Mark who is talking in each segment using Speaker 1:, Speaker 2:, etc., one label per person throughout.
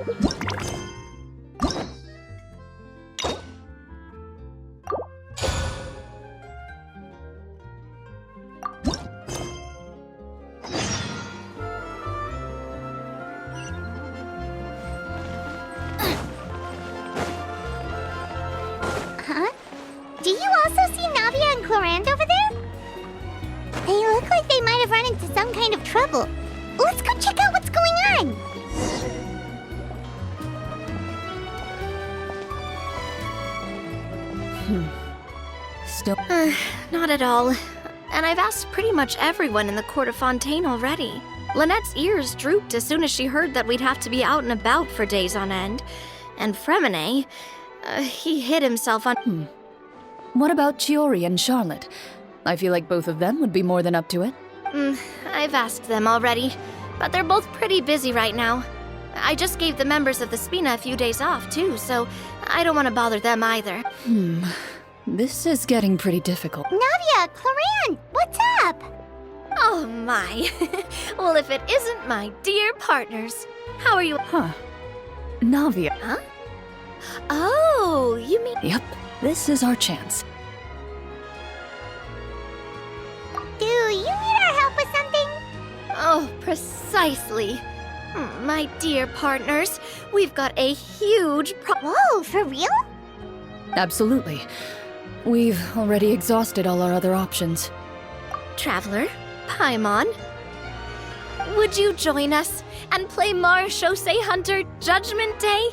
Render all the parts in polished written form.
Speaker 1: Huh? Do you also see Navia and Clorinde over there? They look like they might have run into some kind of trouble. Let's go check out what's going on!
Speaker 2: Still...
Speaker 3: Not at all. And I've asked pretty much everyone in the court of Fontaine already. Lynette's ears drooped as soon as she heard that we'd have to be out and about for days on end. And Fremine, he hid himself on...
Speaker 2: What about Chiori and Charlotte? I feel like both of them would be more than up to it.
Speaker 3: I've asked them already, but they're both pretty busy right now. I just gave the members of the Spina a few days off, too, so I don't want to bother them either.
Speaker 2: This is getting pretty difficult.
Speaker 1: Navia, Clorinde, what's up?
Speaker 3: Oh my. Well, if it isn't my dear partners. How are you?
Speaker 2: Huh. Navia.
Speaker 3: Huh? Oh, you mean...
Speaker 2: Yep, this is our chance.
Speaker 1: Do you need our help with something?
Speaker 3: Oh, precisely. My dear partners, we've got a huge
Speaker 1: Whoa, for real?
Speaker 2: Absolutely. We've already exhausted all our other options.
Speaker 3: Traveler, Paimon, would you join us and play Marechaussee Hunter Judgment Day?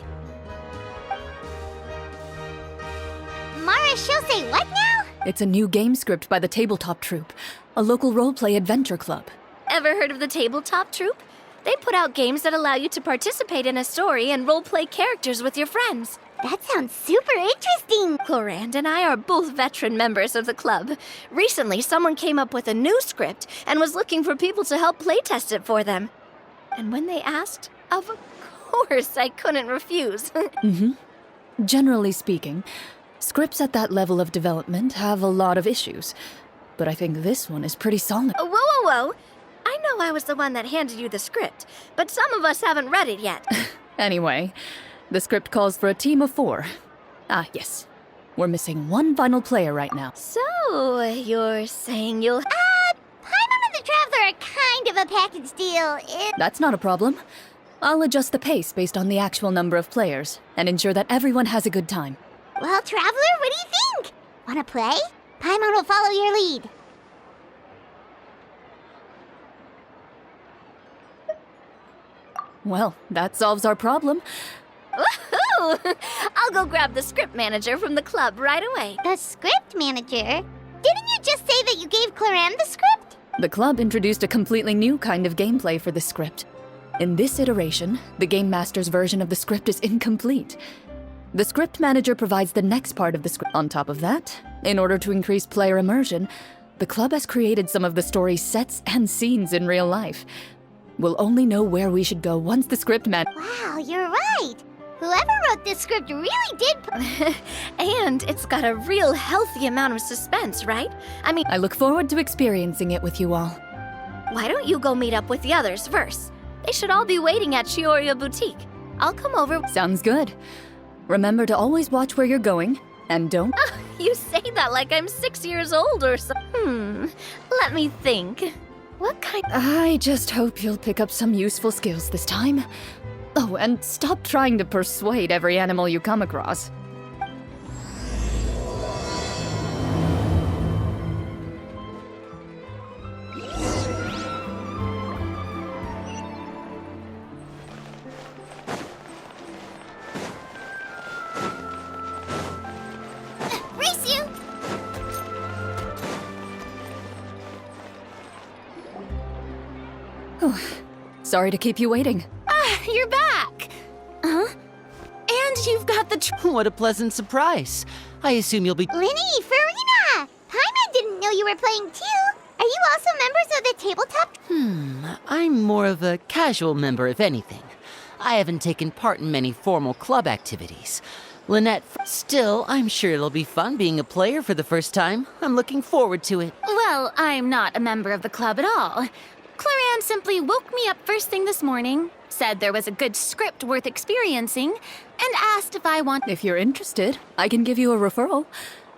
Speaker 1: Marechaussee what now?
Speaker 2: It's a new game script by the Tabletop Troupe, a local roleplay adventure club.
Speaker 3: Ever heard of the Tabletop Troupe? They put out games that allow you to participate in a story and roleplay characters with your friends.
Speaker 1: That sounds super interesting.
Speaker 3: Clorinde and I are both veteran members of the club. Recently, someone came up with a new script and was looking for people to help playtest it for them. And when they asked, of course I couldn't refuse.
Speaker 2: Generally speaking, scripts at that level of development have a lot of issues. But I think this one is pretty solid.
Speaker 3: Whoa, whoa, whoa. I know I was the one that handed you the script, but some of us haven't read it yet.
Speaker 2: Anyway, the script calls for a team of 4. Ah, yes. We're missing one final player right now.
Speaker 3: So, you're saying you'll...
Speaker 1: Paimon and the Traveler are kind of a package deal.
Speaker 2: That's not a problem. I'll adjust the pace based on the actual number of players and ensure that everyone has a good time.
Speaker 1: Well, Traveler, what do you think? Wanna play? Paimon will follow your lead.
Speaker 2: Well, that solves our problem.
Speaker 3: Woohoo! I'll go grab the script manager from the club right away.
Speaker 1: The script manager? Didn't you just say that you gave Clorinde the script?
Speaker 2: The club introduced a completely new kind of gameplay for the script. In this iteration, the Game Master's version of the script is incomplete. The script manager provides the next part of the script. On top of that, in order to increase player immersion, the club has created some of the story's sets and scenes in real life. We'll only know where we should go once the script
Speaker 1: Wow, you're right! Whoever wrote this script really did
Speaker 3: And it's got a real healthy amount of suspense, right?
Speaker 2: I look forward to experiencing it with you all.
Speaker 3: Why don't you go meet up with the others first? They should all be waiting at Chioria Boutique. I'll come over.
Speaker 2: Sounds good. Remember to always watch where you're going, and don't...
Speaker 3: You say that like I'm 6 years old or so. Let me think. What kind...
Speaker 2: I just hope you'll pick up some useful skills this time. Oh, and stop trying to persuade every animal you come across.
Speaker 1: race you!
Speaker 2: Oh, sorry to keep you waiting.
Speaker 3: You're back! Huh? And you've got the
Speaker 4: What a pleasant surprise. I assume you'll be...
Speaker 1: Linny, Farina! Paimon didn't know you were playing too! Are you also members of the tabletop?
Speaker 4: I'm more of a casual member, if anything. I haven't taken part in many formal club activities. Lynette, still, I'm sure it'll be fun being a player for the first time. I'm looking forward to it.
Speaker 5: Well, I'm not a member of the club at all. Clorinde simply woke me up first thing this morning, said there was a good script worth experiencing, and asked if I want.
Speaker 2: If you're interested, I can give you a referral.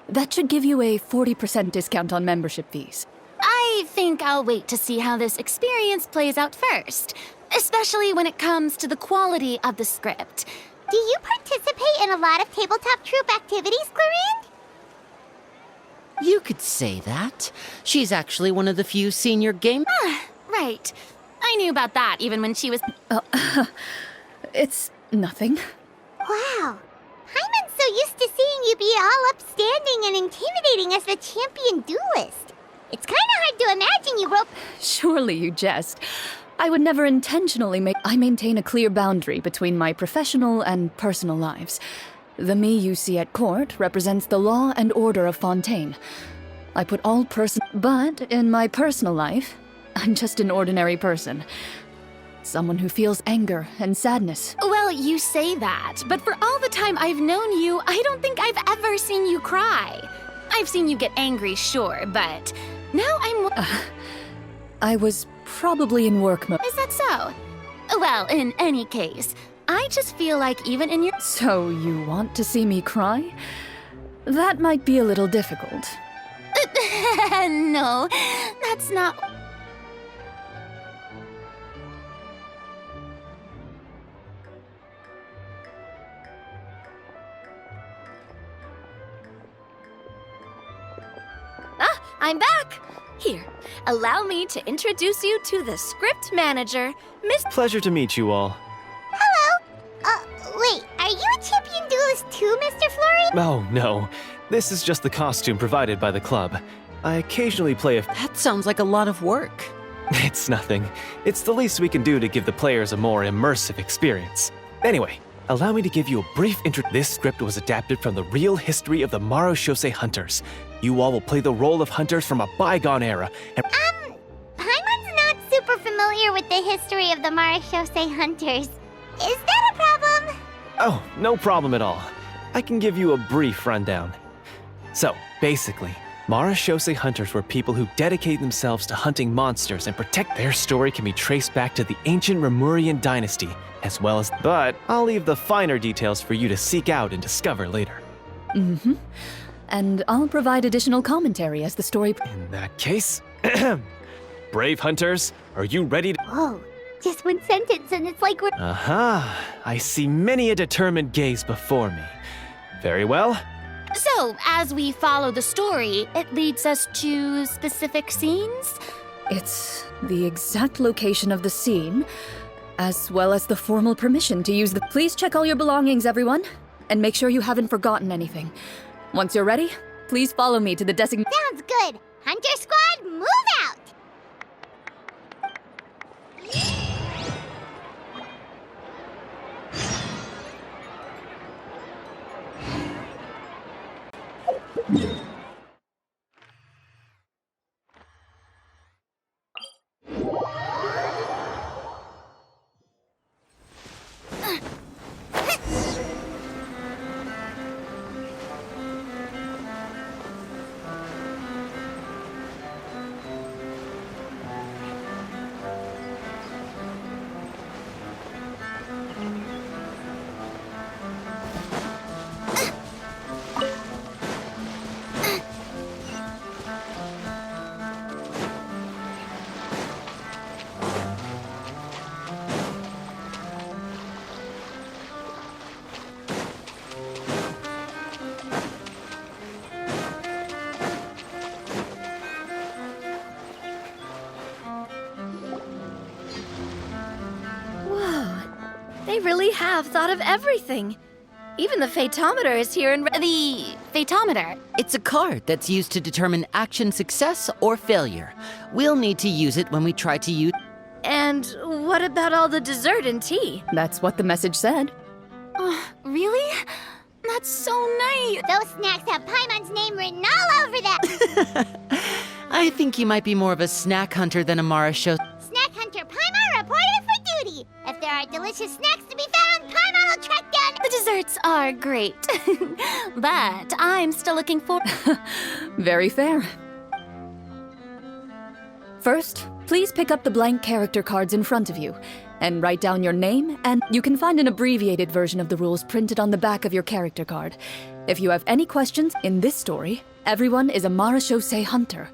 Speaker 2: That should give you a 40% discount on membership fees.
Speaker 5: I think I'll wait to see how this experience plays out first, especially when it comes to the quality of the script.
Speaker 1: Do you participate in a lot of tabletop troop activities, Clorinde?
Speaker 4: You could say that. She's actually one of the few senior game...
Speaker 5: Right. I knew about that even when she was...
Speaker 2: It's nothing.
Speaker 1: Wow. Hyman's so used to seeing you be all upstanding and intimidating as the champion duelist. It's kind of hard to imagine you rope...
Speaker 2: Surely you jest. I would never intentionally make... I maintain a clear boundary between my professional and personal lives. The me you see at court represents the law and order of Fontaine. I put all But in my personal life, I'm just an ordinary person. Someone who feels anger and sadness.
Speaker 5: Well, you say that, but for all the time I've known you, I don't think I've ever seen you cry. I've seen you get angry, sure, but now I'm...
Speaker 2: I was probably in work mode.
Speaker 5: Is that so? Well, in any case, I just feel like even in your...
Speaker 2: So you want to see me cry? That might be a little difficult.
Speaker 5: No, that's not... Ah, I'm back! Here, allow me to introduce you to the script manager, Miss...
Speaker 6: Pleasure to meet you all.
Speaker 1: Wait, are you a champion duelist too, Mr. Florey?
Speaker 6: Oh, no. This is just the costume provided by the club. I occasionally play a...
Speaker 4: That sounds like a lot of work.
Speaker 6: It's nothing. It's the least we can do to give the players a more immersive experience. Anyway, allow me to give you a brief intro. This script was adapted from the real history of the Marechaussee Hunters. You all will play the role of hunters from a bygone era. And
Speaker 1: Paimon's not super familiar with the history of the Marechaussee Hunters. Is that a problem?
Speaker 6: Oh, no problem at all. I can give you a brief rundown. So, basically, Marechaussee Hunters were people who dedicate themselves to hunting monsters and protect. Their story can be traced back to the ancient Remurian dynasty, as well as... But I'll leave the finer details for you to seek out and discover later.
Speaker 2: Mm-hmm. And I'll provide additional commentary as the story...
Speaker 6: In that case... Brave hunters, are you ready to...
Speaker 1: Whoa, just one sentence and it's like we're...
Speaker 6: Aha! I see many a determined gaze before me. Very well.
Speaker 5: So, as we follow the story, it leads us to specific scenes?
Speaker 2: It's the exact location of the scene, as well as the formal permission to use the... Please check all your belongings, everyone, and make sure you haven't forgotten anything. Once you're ready, please follow me to the designated...
Speaker 1: Sounds good. Hunter Squad, move out!
Speaker 3: They really have thought of everything. Even the fatometer is here in...
Speaker 5: The fatometer.
Speaker 4: It's a card that's used to determine action success or failure. We'll need to use it when we try to use...
Speaker 3: And what about all the dessert and tea?
Speaker 2: That's what the message said.
Speaker 5: Really? That's so nice.
Speaker 1: Those snacks have Paimon's name written all over them.
Speaker 4: I think you might be more of a snack hunter than a Marechaussee.
Speaker 1: Snack Hunter Paimon reported for duty. If there are delicious snacks to be found, Paimon will track down...
Speaker 5: The desserts are great. But I'm still looking for...
Speaker 2: Very fair. First, Please pick up the blank character cards in front of you and write down your name, and you can find an abbreviated version of the rules printed on the back of your character card. If you have any questions, in this story, everyone is a marechaussee hunter.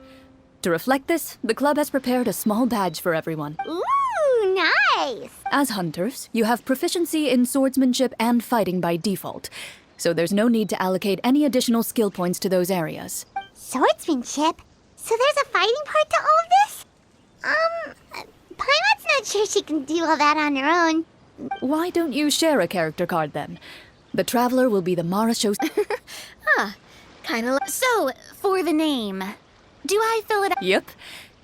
Speaker 2: To reflect this, the club has prepared a small badge for everyone.
Speaker 1: Ooh, nice!
Speaker 2: As hunters, you have proficiency in swordsmanship and fighting by default, so there's no need to allocate any additional skill points to those areas.
Speaker 1: Swordsmanship? So there's a fighting part to all of this? Paimon's not sure she can do all that on her own.
Speaker 2: Why don't you share a character card then? The Traveler will be the marechaussee.
Speaker 3: Kinda like.
Speaker 5: So, for the name, do I fill it out?
Speaker 2: Yep.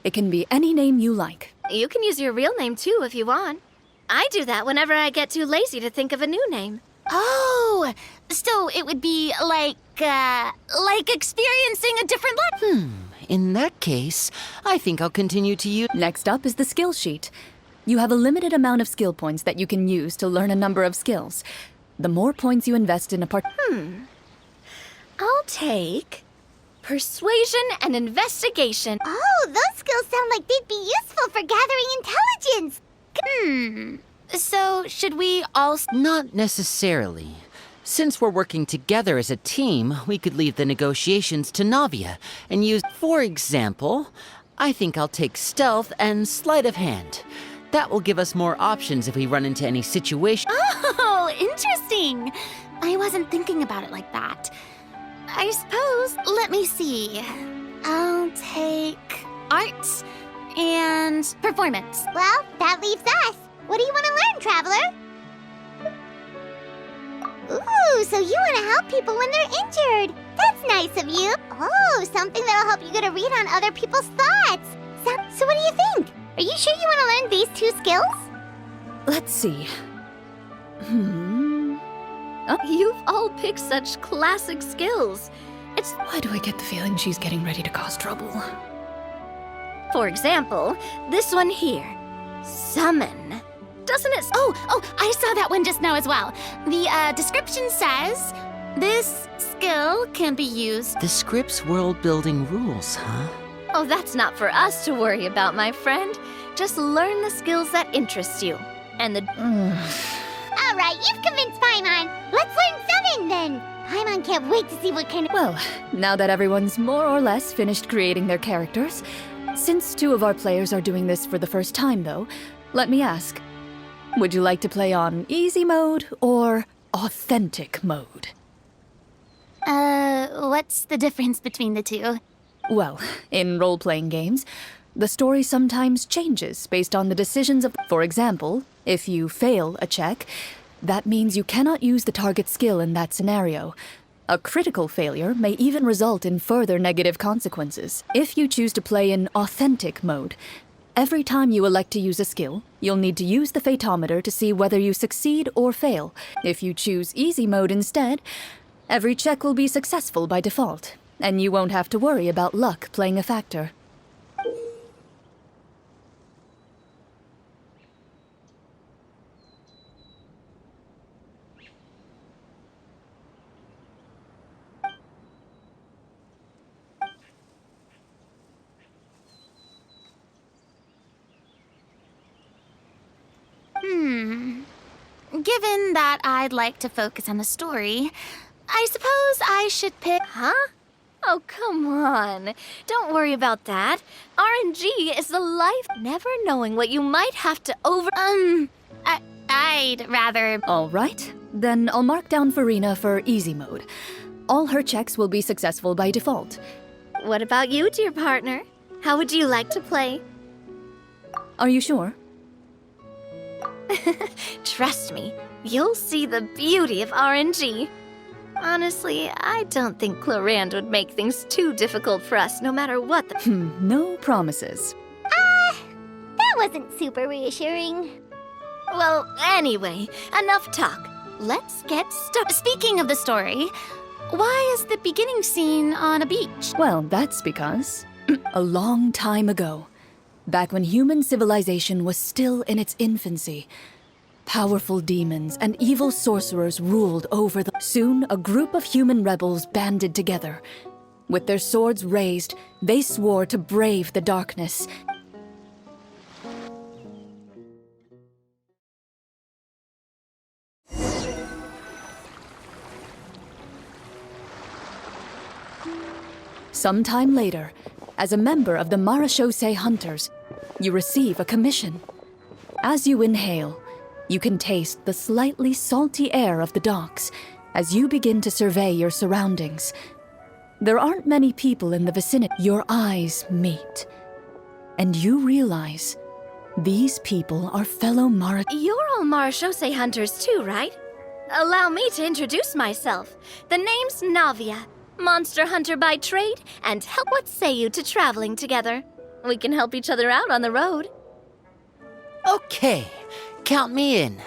Speaker 2: It can be any name you like.
Speaker 3: You can use your real name too if you want. I do that whenever I get too lazy to think of a new name.
Speaker 5: Oh, so it would be like experiencing a different life.
Speaker 4: In that case, I think I'll continue to use...
Speaker 2: Next up is the skill sheet. You have a limited amount of skill points that you can use to learn a number of skills. The more points you invest in a part...
Speaker 3: I'll take persuasion and investigation.
Speaker 1: Oh, those skills sound like they'd be useful for gathering intelligence.
Speaker 5: So, should we all...
Speaker 4: Not necessarily. Since we're working together as a team, we could leave the negotiations to Navia and use... For example, I think I'll take stealth and sleight of hand. That will give us more options if we run into any situation.
Speaker 5: Oh, interesting. I wasn't thinking about it like that. I suppose, let me see. I'll take art and performance.
Speaker 1: Well, that leaves us. What do you want to learn, Traveler? Ooh, so you want to help people when they're injured. That's nice of you. Oh, something that'll help you get a read on other people's thoughts. So what do you think? Are you sure you want to learn these two skills?
Speaker 2: Let's see.
Speaker 3: You've all picked such classic skills.
Speaker 2: Why do I get the feeling she's getting ready to cause trouble?
Speaker 3: For example, this one here. Summon. Doesn't it...
Speaker 5: Oh, I saw that one just now as well. The description says, this skill can be used...
Speaker 4: The script's world-building rules, huh?
Speaker 3: Oh, that's not for us to worry about, my friend. Just learn the skills that interest you. And the...
Speaker 1: All right, you've convinced Paimon. Let's learn summon then. Paimon can't wait to see what kind of...
Speaker 2: Well, now that everyone's more or less finished creating their characters, since two of our players are doing this for the first time, though, let me ask, would you like to play on easy mode or authentic mode?
Speaker 5: What's the difference between the two?
Speaker 2: Well, in role-playing games, the story sometimes changes based on the decisions of... For example, if you fail a check, that means you cannot use the target skill in that scenario. A critical failure may even result in further negative consequences. If you choose to play in authentic mode, every time you elect to use a skill, you'll need to use the fatometer to see whether you succeed or fail. If you choose easy mode instead, every check will be successful by default, and you won't have to worry about luck playing a factor.
Speaker 5: Given that I'd like to focus on the story, I suppose I should pick...
Speaker 3: Huh? Oh, come on. Don't worry about that. RNG is the life, never knowing what you might have to
Speaker 5: I'd rather...
Speaker 2: All right, then I'll mark down Farina for easy mode. All her checks will be successful by default.
Speaker 3: What about you, dear partner? How would you like to play?
Speaker 2: Are you sure?
Speaker 3: Trust me, you'll see the beauty of RNG. Honestly, I don't think Clorinde would make things too difficult for us, no matter what the...
Speaker 2: No promises.
Speaker 1: That wasn't super reassuring.
Speaker 3: Well, anyway, enough talk. Let's get started.
Speaker 5: Speaking of the story, why is the beginning scene on a beach?
Speaker 2: Well, that's because a long time ago, back when human civilization was still in its infancy, powerful demons and evil sorcerers ruled over the... Soon, a group of human rebels banded together. With their swords raised, they swore to brave the darkness Sometime later, as a member of the Marechaussee Hunters, you receive a commission. As you inhale, you can taste the slightly salty air of the docks as you begin to survey your surroundings. There aren't many people in the vicinity. Your eyes meet, and you realize these people are fellow
Speaker 3: You're all Marechaussee hunters too, right? Allow me to introduce myself. The name's Navia, monster hunter by trade, and help. What say you to traveling together? We can help each other out on the road.
Speaker 4: Okay, count me in.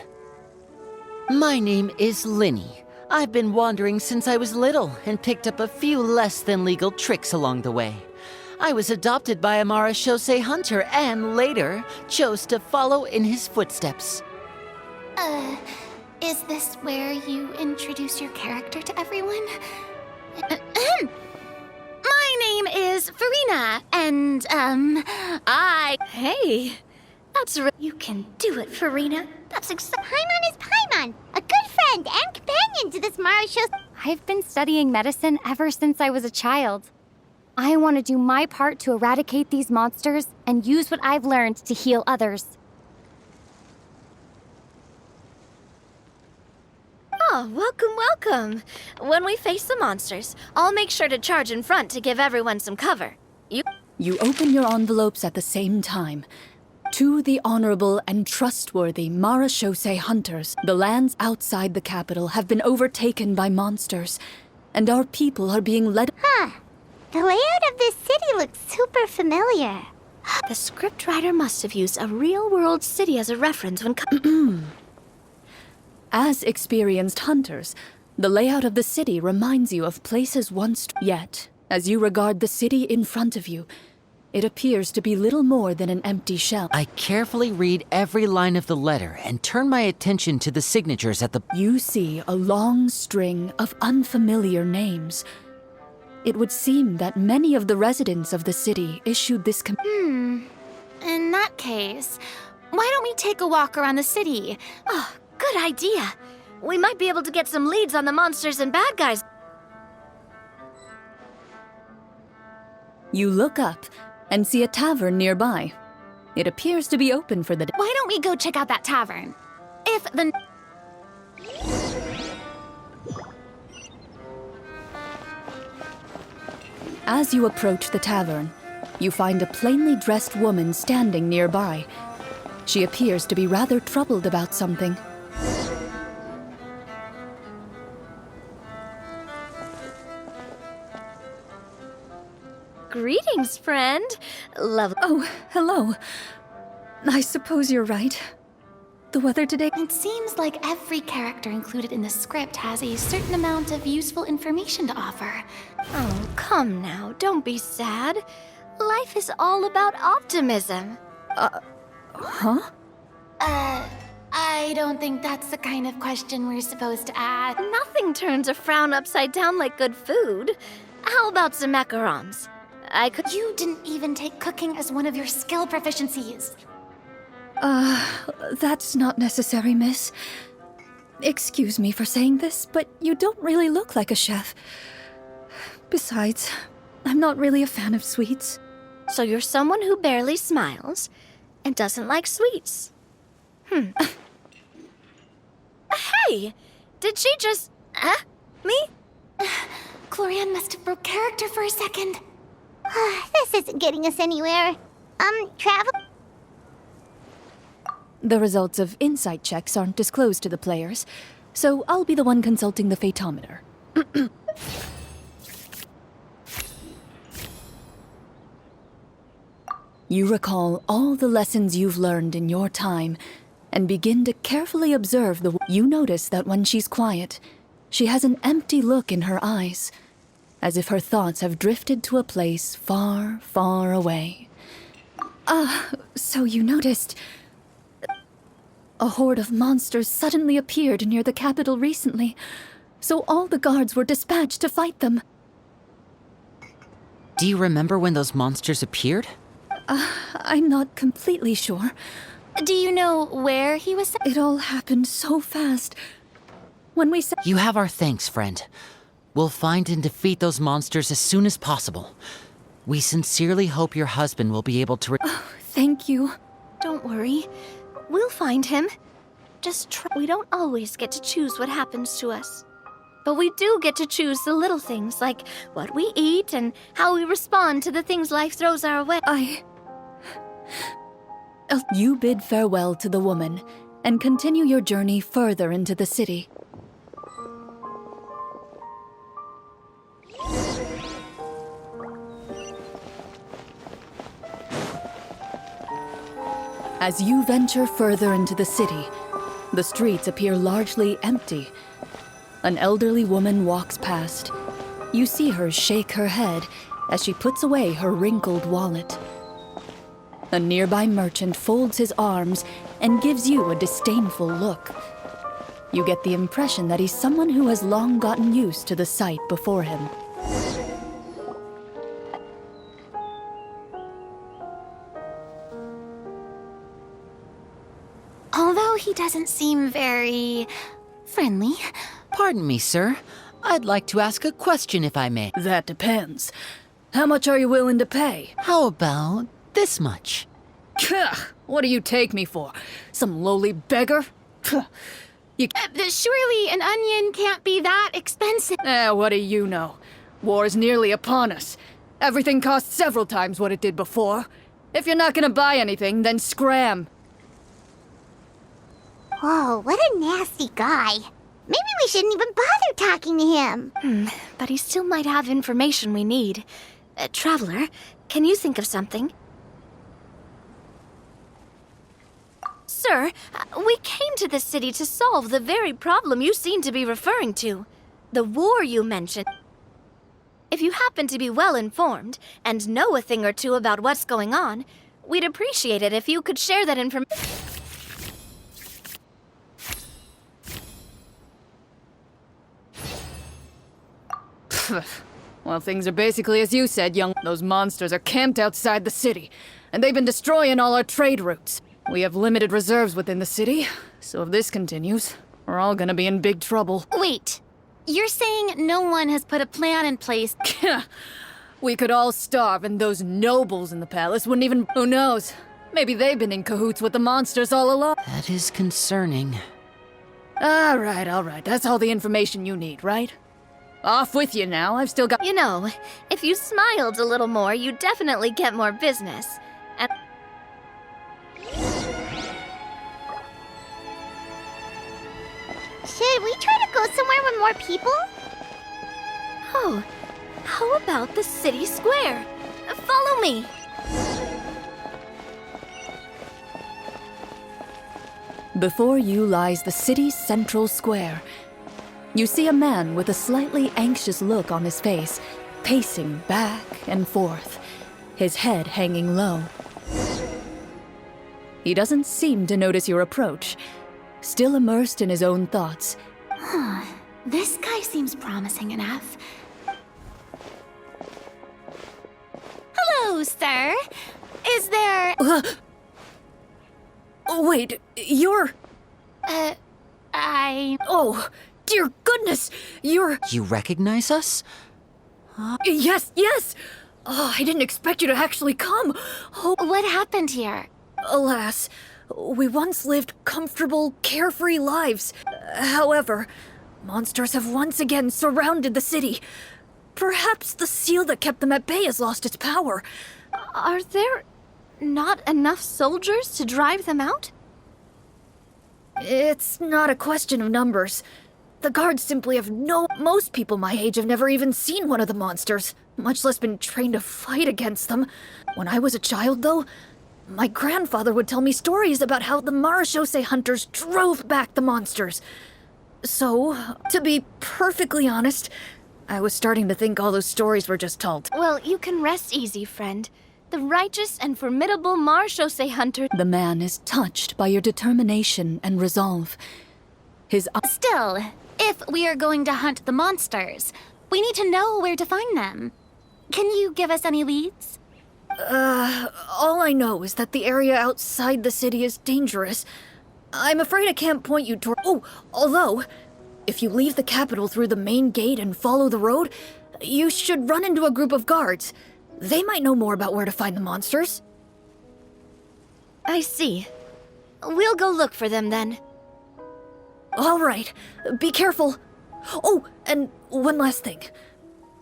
Speaker 4: My name is Linny. I've been wandering since I was little and picked up a few less than legal tricks along the way. I was adopted by a Marechaussee hunter and later chose to follow in his footsteps.
Speaker 5: Is this where you introduce your character to everyone? My name is Farina, and,
Speaker 3: Hey, you can do it, Farina. That's exactly.
Speaker 1: Paimon is Paimon, a good friend and companion to this Marechaussee.
Speaker 7: I've been studying medicine ever since I was a child. I want to do my part to eradicate these monsters and use what I've learned to heal others.
Speaker 3: Oh, welcome. When we face the monsters, I'll make sure to charge in front to give everyone some cover.
Speaker 2: You open your envelopes at the same time. To the honorable and trustworthy Marechaussee Hunters, the lands outside the capital have been overtaken by monsters, and our people are being led.
Speaker 1: The layout of this city looks super familiar.
Speaker 3: The scriptwriter must have used a real-world city as a reference when.
Speaker 2: As experienced hunters, the layout of the city reminds you of places once. Yet, as you regard the city in front of you, it appears to be little more than an empty shell.
Speaker 4: I carefully read every line of the letter and turn my attention to the signatures at the...
Speaker 2: You see a long string of unfamiliar names. It would seem that many of the residents of the city issued this
Speaker 5: in that case, why don't we take a walk around the city?
Speaker 3: Oh, good idea. We might be able to get some leads on the monsters and bad guys.
Speaker 2: You look up and see a tavern nearby. It appears to be open for the day.
Speaker 5: Why don't we go check out that tavern? If the...
Speaker 2: As you approach the tavern, you find a plainly dressed woman standing nearby. She appears to be rather troubled about something.
Speaker 3: Greetings, friend.
Speaker 2: Oh, hello. I suppose you're right. The weather today...
Speaker 5: It seems like every character included in the script has a certain amount of useful information to offer.
Speaker 3: Oh, come now. Don't be sad. Life is all about optimism.
Speaker 2: Huh?
Speaker 5: I don't think that's the kind of question we're supposed to ask.
Speaker 3: Nothing turns a frown upside down like good food. How about some macarons?
Speaker 5: You didn't even take cooking as one of your skill proficiencies.
Speaker 2: That's not necessary, miss. Excuse me for saying this, but you don't really look like a chef. Besides, I'm not really a fan of sweets.
Speaker 3: So you're someone who barely smiles and doesn't like sweets. Hey! Did she just... me?
Speaker 5: Gloria must have broke character for a second.
Speaker 1: This isn't getting us anywhere. Travel?
Speaker 2: The results of insight checks aren't disclosed to the players, so I'll be the one consulting the fatometer. You recall all the lessons you've learned in your time and begin to carefully observe the... You notice that when she's quiet, she has an empty look in her eyes, as if her thoughts have drifted to a place far, far away. So you noticed... A horde of monsters suddenly appeared near the capital recently, so all the guards were dispatched to fight them.
Speaker 4: Do you remember when those monsters appeared?
Speaker 2: I'm not completely sure.
Speaker 5: Do you know where he was?
Speaker 2: It all happened so fast. When we said...
Speaker 4: You have our thanks, friend. We'll find and defeat those monsters as soon as possible. We sincerely hope your husband will be able to
Speaker 2: Thank you.
Speaker 3: Don't worry. We'll find him. Just try. We don't always get to choose what happens to us. But we do get to choose the little things, like what we eat and how we respond to the things life throws our way.
Speaker 2: You bid farewell to the woman and continue your journey further into the city. As you venture further into the city, the streets appear largely empty. An elderly woman walks past. You see her shake her head as she puts away her wrinkled wallet. A nearby merchant folds his arms and gives you a disdainful look. You get the impression that he's someone who has long gotten used to the sight before him.
Speaker 5: Although he doesn't seem very friendly.
Speaker 4: Pardon me, sir. I'd like to ask a question if I may.
Speaker 2: That depends. How much are you willing to pay?
Speaker 4: How about this much?
Speaker 2: What do you take me for? Some lowly beggar?
Speaker 5: Surely an onion can't be that expensive.
Speaker 2: What do you know? War's nearly upon us. Everything costs several times what it did before. If you're not gonna buy anything, then scram.
Speaker 1: Whoa, what a nasty guy. Maybe we shouldn't even bother talking to him.
Speaker 3: But he still might have information we need. Traveler, can you think of something? Sir, we came to this city to solve the very problem you seem to be referring to. The war you mentioned. If you happen to be well informed and know a thing or two about what's going on, we'd appreciate it if you could share that information.
Speaker 2: Well, things are basically as you said, young. Those monsters are camped outside the city, and they've been destroying all our trade routes. We have limited reserves within the city, so if this continues, we're all gonna be in big trouble.
Speaker 5: Wait, you're saying no one has put a plan in place?
Speaker 2: We could all starve, and those nobles in the palace wouldn't even... Who knows? Maybe they've been in cahoots with the monsters all along.
Speaker 4: That is concerning.
Speaker 2: All right. That's all the information you need, right? Off with you now. I've still got...
Speaker 3: You know, if you smiled a little more, you'd definitely get more business. And
Speaker 1: Should we try to go somewhere with more people?
Speaker 3: oh, how about the city square? Follow me.
Speaker 2: Before you lies the city's central square. You see a man with a slightly anxious look on his face, pacing back and forth, his head hanging low. He doesn't seem to notice your approach, still immersed in his own thoughts.
Speaker 5: This guy seems promising enough. Hello, sir. Is there...
Speaker 2: Oh, wait, you're... Oh, dear goodness, you're...
Speaker 4: You recognize us?
Speaker 2: Yes! Oh, I didn't expect you to actually come. Oh,
Speaker 5: What happened here?
Speaker 2: alas, we once lived comfortable, carefree lives. However, monsters have once again surrounded the city. Perhaps the seal that kept them at bay has lost its power.
Speaker 3: Are there not enough soldiers to drive them out?
Speaker 2: It's not a question of numbers. The guards simply have no... Most people my age have never even seen one of the monsters, much less been trained to fight against them. When I was a child, though, my grandfather would tell me stories about how the Marachose hunters drove back the monsters. So, to be perfectly honest, I was starting to think all those stories were just told.
Speaker 3: Well, you can rest easy, friend. The righteous and formidable Marachose hunter...
Speaker 2: The man is touched by your determination and resolve. His eyes...
Speaker 5: Still, if we are going to hunt the monsters, we need to know where to find them. Can you give us any leads?
Speaker 2: All I know is that the area outside the city is dangerous. I'm afraid I can't point you toward... Oh, although, If you leave the capital through the main gate and follow the road, you should run into a group of guards. They might know more about where to find the monsters.
Speaker 3: I see. We'll go look for them then.
Speaker 2: All right, be careful. Oh, and one last thing.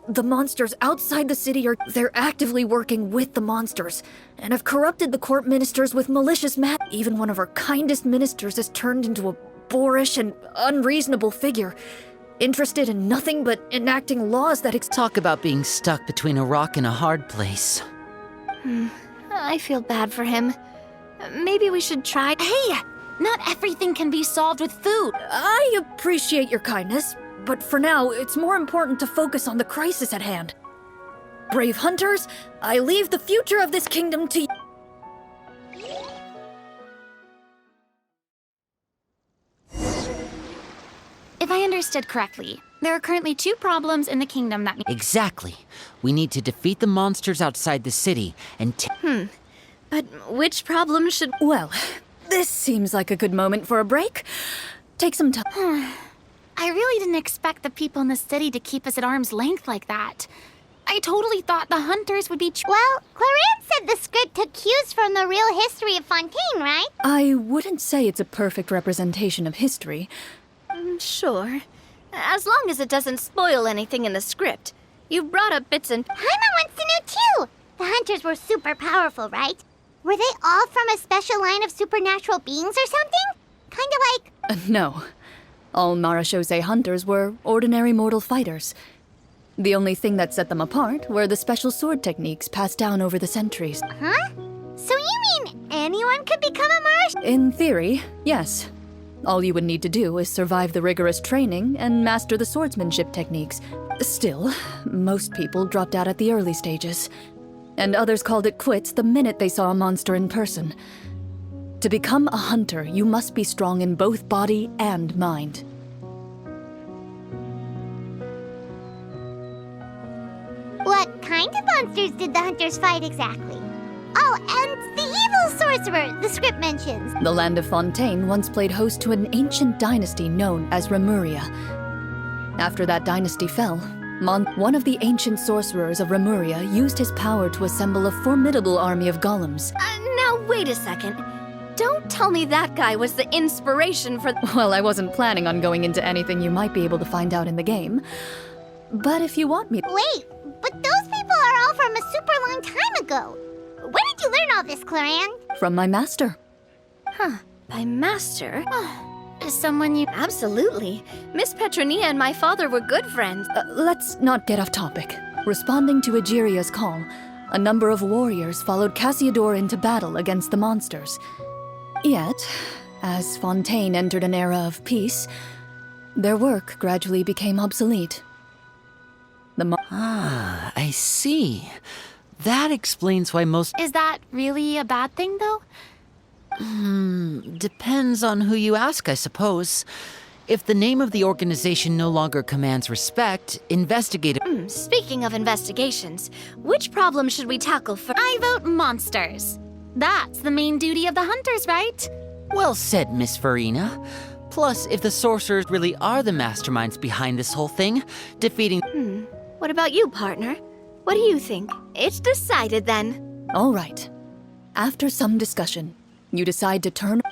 Speaker 2: The monsters outside the city they're actively working with the monsters, and have corrupted the court ministers with malicious Even one of our kindest ministers has turned into a boorish and unreasonable figure, interested in nothing but enacting laws that
Speaker 4: Talk about being stuck between a rock and a hard place.
Speaker 3: I feel bad for him. Maybe we should try.
Speaker 5: Hey! Not everything can be solved with food.
Speaker 2: I appreciate your kindness, but for now, it's more important to focus on the crisis at hand. Brave hunters, I leave the future of this kingdom to you.
Speaker 5: If I understood correctly, there are currently 2 problems in the kingdom that
Speaker 4: Exactly. We need to defeat the monsters outside the city and
Speaker 3: But which problem should...
Speaker 2: Well, this seems like a good moment for a break. Take some time.
Speaker 5: I really didn't expect the people in the city to keep us at arm's length like that. I totally thought the hunters would be...
Speaker 1: Well, Clorinde said the script took cues from the real history of Fontaine, right?
Speaker 2: I wouldn't say it's a perfect representation of history.
Speaker 3: Sure. As long as it doesn't spoil anything in the script. You brought up bits and...
Speaker 1: Paimon wants to know too! The hunters were super powerful, right? Were they all from a special line of supernatural beings or something? Kind of like...
Speaker 2: No. All Marashose hunters were ordinary mortal fighters. The only thing that set them apart were the special sword techniques passed down over the centuries.
Speaker 1: Huh? So you mean anyone could become a Marash?
Speaker 2: In theory, yes. All you would need to do is survive the rigorous training and master the swordsmanship techniques. Still, most people dropped out at the early stages, and others called it quits the minute they saw a monster in person. To become a hunter, you must be strong in both body and mind.
Speaker 1: What kind of monsters did the hunters fight exactly? Oh, and the evil sorcerer the script mentions.
Speaker 2: The land of Fontaine once played host to an ancient dynasty known as Remuria. After that dynasty fell, one of the ancient sorcerers of Remuria used his power to assemble a formidable army of golems.
Speaker 3: Now wait a second. Don't tell me that guy was the inspiration for...
Speaker 2: Well, I wasn't planning on going into anything you might be able to find out in the game. But if you want me...
Speaker 1: Wait, but those people are all from a super long time ago. Where did you learn all this, Clorinde?
Speaker 2: From my master.
Speaker 3: My master?
Speaker 5: Is someone you...
Speaker 3: Absolutely. Miss Petronia and my father were good friends.
Speaker 2: Let's not get off topic. Responding to Egeria's call, a number of warriors followed Cassiodor into battle against the monsters. Yet, as Fontaine entered an era of peace, their work gradually became obsolete.
Speaker 4: I see. That explains why most...
Speaker 5: Is that really a bad thing, though?
Speaker 4: Depends on who you ask, I suppose. If the name of the organization no longer commands respect, investigate...
Speaker 3: Speaking of investigations, which problem should we tackle first?
Speaker 5: I vote monsters. That's the main duty of the hunters, right?
Speaker 4: Well said, Miss Farina. Plus, if the sorcerers really are the masterminds behind this whole thing, defeating...
Speaker 3: What about you, partner? What do you think? It's decided then.
Speaker 2: All right. After some discussion, you decide to turn...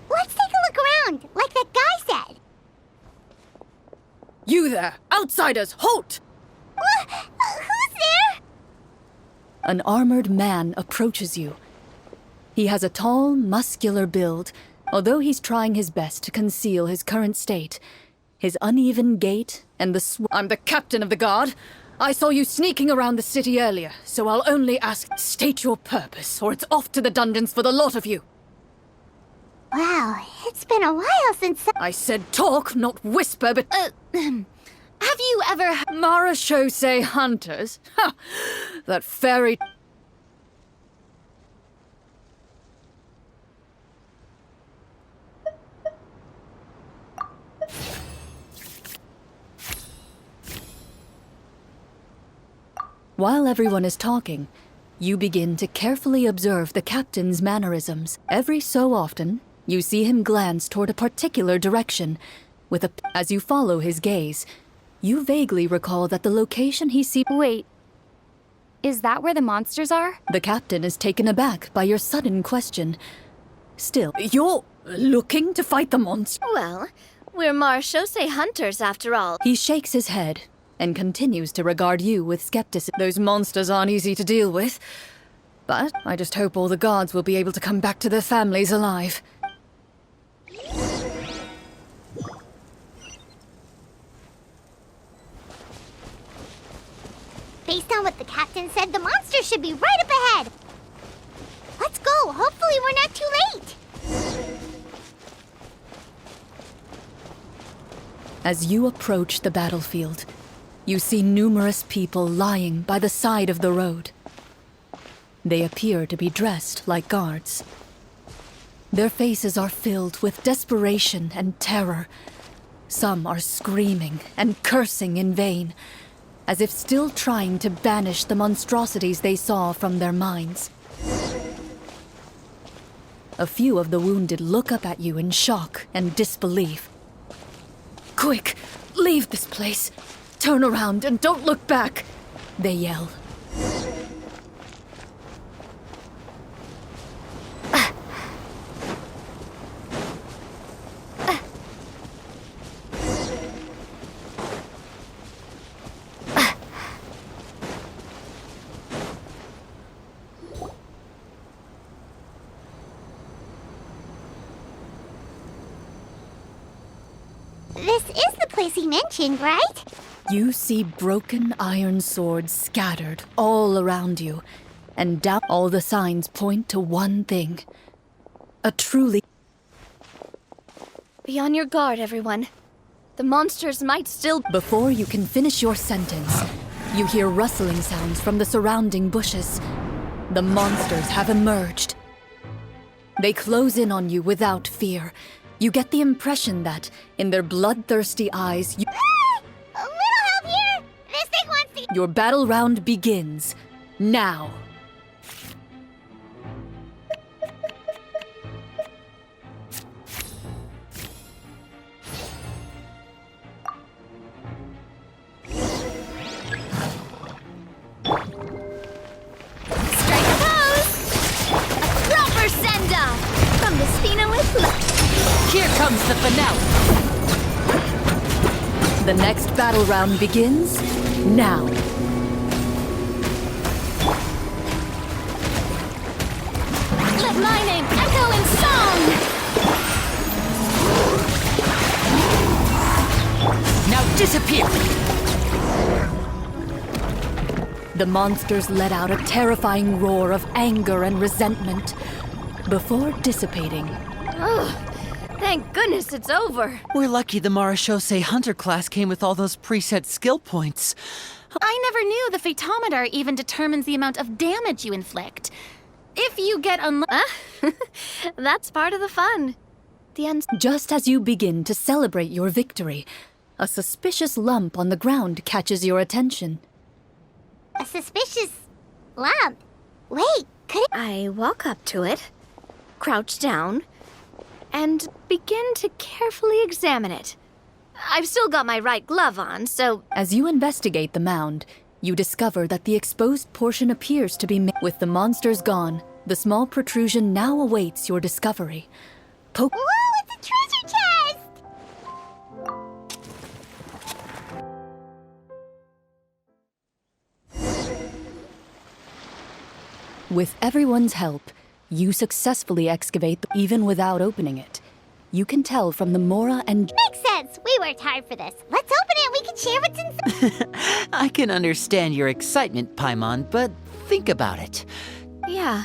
Speaker 1: Let's take a look around, like that guy said.
Speaker 2: You there! Outsiders, halt!
Speaker 1: Who's there?
Speaker 2: An armored man approaches you. He has a tall, muscular build, although he's trying his best to conceal his current state. His uneven gait and the I'm the captain of the guard. I saw you sneaking around the city earlier, so I'll only ask, state your purpose, or it's off to the dungeons for the lot of you.
Speaker 1: Wow, it's been a while since...
Speaker 2: I said talk, not whisper, but...
Speaker 5: Have you ever...
Speaker 2: Marashose hunters? Ha! That fairy... While everyone is talking, you begin to carefully observe the captain's mannerisms. Every so often, you see him glance toward a particular direction. As you follow his gaze, you vaguely recall that the location he sees...
Speaker 7: Wait. Is that where the monsters are?
Speaker 2: The captain is taken aback by your sudden question. Still, you're looking to fight the monster?
Speaker 3: Well, we're marechaussee hunters after all.
Speaker 2: He shakes his head and continues to regard you with skepticism. Those monsters aren't easy to deal with, but I just hope all the guards will be able to come back to their families alive.
Speaker 1: Based on what the captain said, the monster should be right up ahead. Let's go. Hopefully we're not too late.
Speaker 2: As you approach the battlefield, you see numerous people lying by the side of the road. They appear to be dressed like guards. Their faces are filled with desperation and terror. Some are screaming and cursing in vain, as if still trying to banish the monstrosities they saw from their minds. A few of the wounded look up at you in shock and disbelief. "Quick, leave this place. Turn around and don't look back," they yell.
Speaker 1: This is the place he mentioned, right?
Speaker 2: You see broken iron swords scattered all around you, and down all the signs point to one thing. A truly...
Speaker 3: Be on your guard, everyone. The monsters might still...
Speaker 2: Before you can finish your sentence, you hear rustling sounds from the surrounding bushes. The monsters have emerged. They close in on you without fear. You get the impression that, in their bloodthirsty eyes,
Speaker 1: A little help here. This thing wants to...
Speaker 2: your battle round begins. Now.
Speaker 3: Strike a pose! A proper send-off! From the Spina with love.
Speaker 4: Here comes the finale.
Speaker 2: The next battle round begins now.
Speaker 5: Let my name echo in song!
Speaker 4: Now disappear.
Speaker 2: The monsters let out a terrifying roar of anger and resentment before dissipating.
Speaker 3: Ugh. Thank goodness it's over.
Speaker 4: We're lucky the marechaussee hunter class came with all those preset skill points.
Speaker 5: I never knew the fatometer even determines the amount of damage you inflict. If you get
Speaker 3: That's part of the fun.
Speaker 2: Just as you begin to celebrate your victory, a suspicious lump on the ground catches your attention.
Speaker 1: A suspicious lump. Wait, could it...
Speaker 3: I walk up to it, crouch down, and begin to carefully examine it. I've still got my right glove on, so...
Speaker 2: As you investigate the mound, you discover that the exposed portion appears to be... With the monsters gone, the small protrusion now awaits your discovery.
Speaker 1: Whoa, it's a treasure chest!
Speaker 2: With everyone's help, you successfully excavate even without opening it. You can tell from the Mora and...
Speaker 1: Makes sense. We worked hard for this. Let's open it and we can share what's inside.
Speaker 4: I can understand your excitement, Paimon, but think about it.
Speaker 3: Yeah.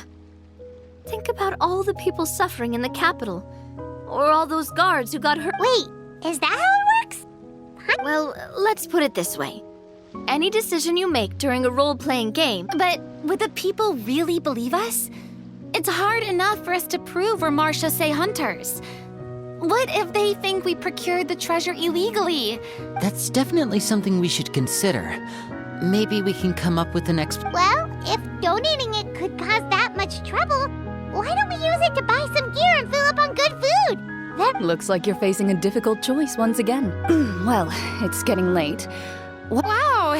Speaker 3: Think about all the people suffering in the capital. Or all those guards who got hurt.
Speaker 1: Wait, is that how it works?
Speaker 3: Well, let's put it this way. Any decision you make during a role-playing game...
Speaker 5: But would the people really believe us? It's hard enough for us to prove we're marechaussee hunters. What if they think we procured the treasure illegally?
Speaker 4: That's definitely something we should consider. maybe we can come up with an explanation.
Speaker 1: Well, if donating it could cause that much trouble, why don't we use it to buy some gear and fill up on good food?
Speaker 2: Looks like you're facing a difficult choice once again. Well, it's getting late.
Speaker 5: Wow!